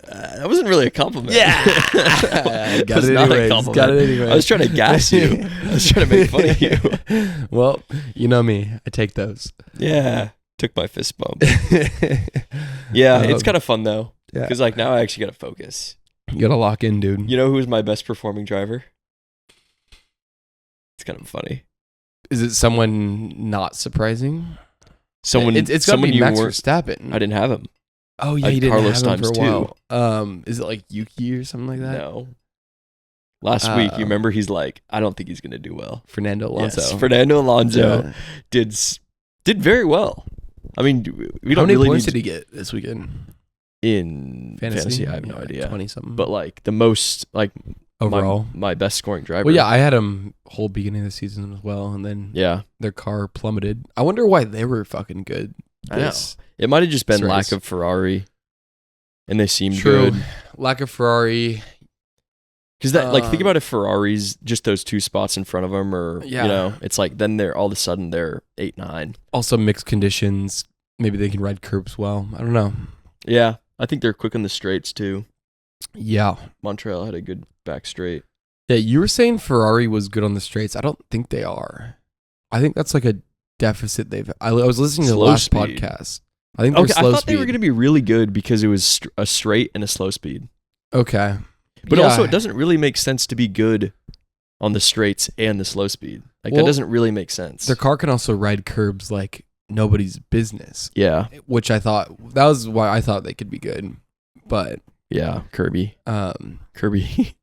That wasn't really a compliment. Yeah. That Got was it not a anyways. compliment. Got it anyway. I was trying to gas you. I was trying to make fun of you. Well, you know me. I take those. Yeah. Took my fist bump. Yeah, it's kind of fun though. Yeah. Because like now I actually got to focus. You gotta lock in, dude. You know who's my best performing driver? It's kind of funny. Is it someone not surprising? Someone. It's gotta someone be you Max weren't- Verstappen. I didn't have him. Oh yeah, I you had didn't Carlos have him for a times while. Is it like Yuki or something like that? No. Last week, you remember he's like, I don't think he's gonna do well. Fernando Alonso. Yes, Fernando Alonso Yeah. did very well. I mean, we How don't many really points need did he get this weekend? in fantasy. I have no Yeah, idea. 20 something. But like the most like overall, my best scoring driver. well, yeah, I had him whole beginning of the season as well, and then Yeah. their car plummeted. I wonder why they were fucking good. I know. It might have just been this lack race. of Ferrari, and they seemed True. good. Lack of Ferrari. Because that, like, think about if Ferrari's just those two spots in front of them, or Yeah. you know, it's like then they're all of a sudden they're 8-9. Also mixed conditions. Maybe they can ride curbs well. I don't know. Yeah, I think they're quick on the straights too. Yeah. Montreal had a good back straight. Yeah, you were saying Ferrari was good on the straights. I don't think they are. I think that's like a deficit they've. I was listening to the Slow last speed. podcast. I think they're Okay, I slow thought speed. they were going to be really good because it was a straight and a slow speed. Okay. But Yeah. also, it doesn't really make sense to be good on the straights and the slow speed. Like Well, that doesn't really make sense. Their car can also ride curbs like nobody's business, Yeah, which I thought that was why I thought they could be good. But yeah. Kirby. um, Kirby.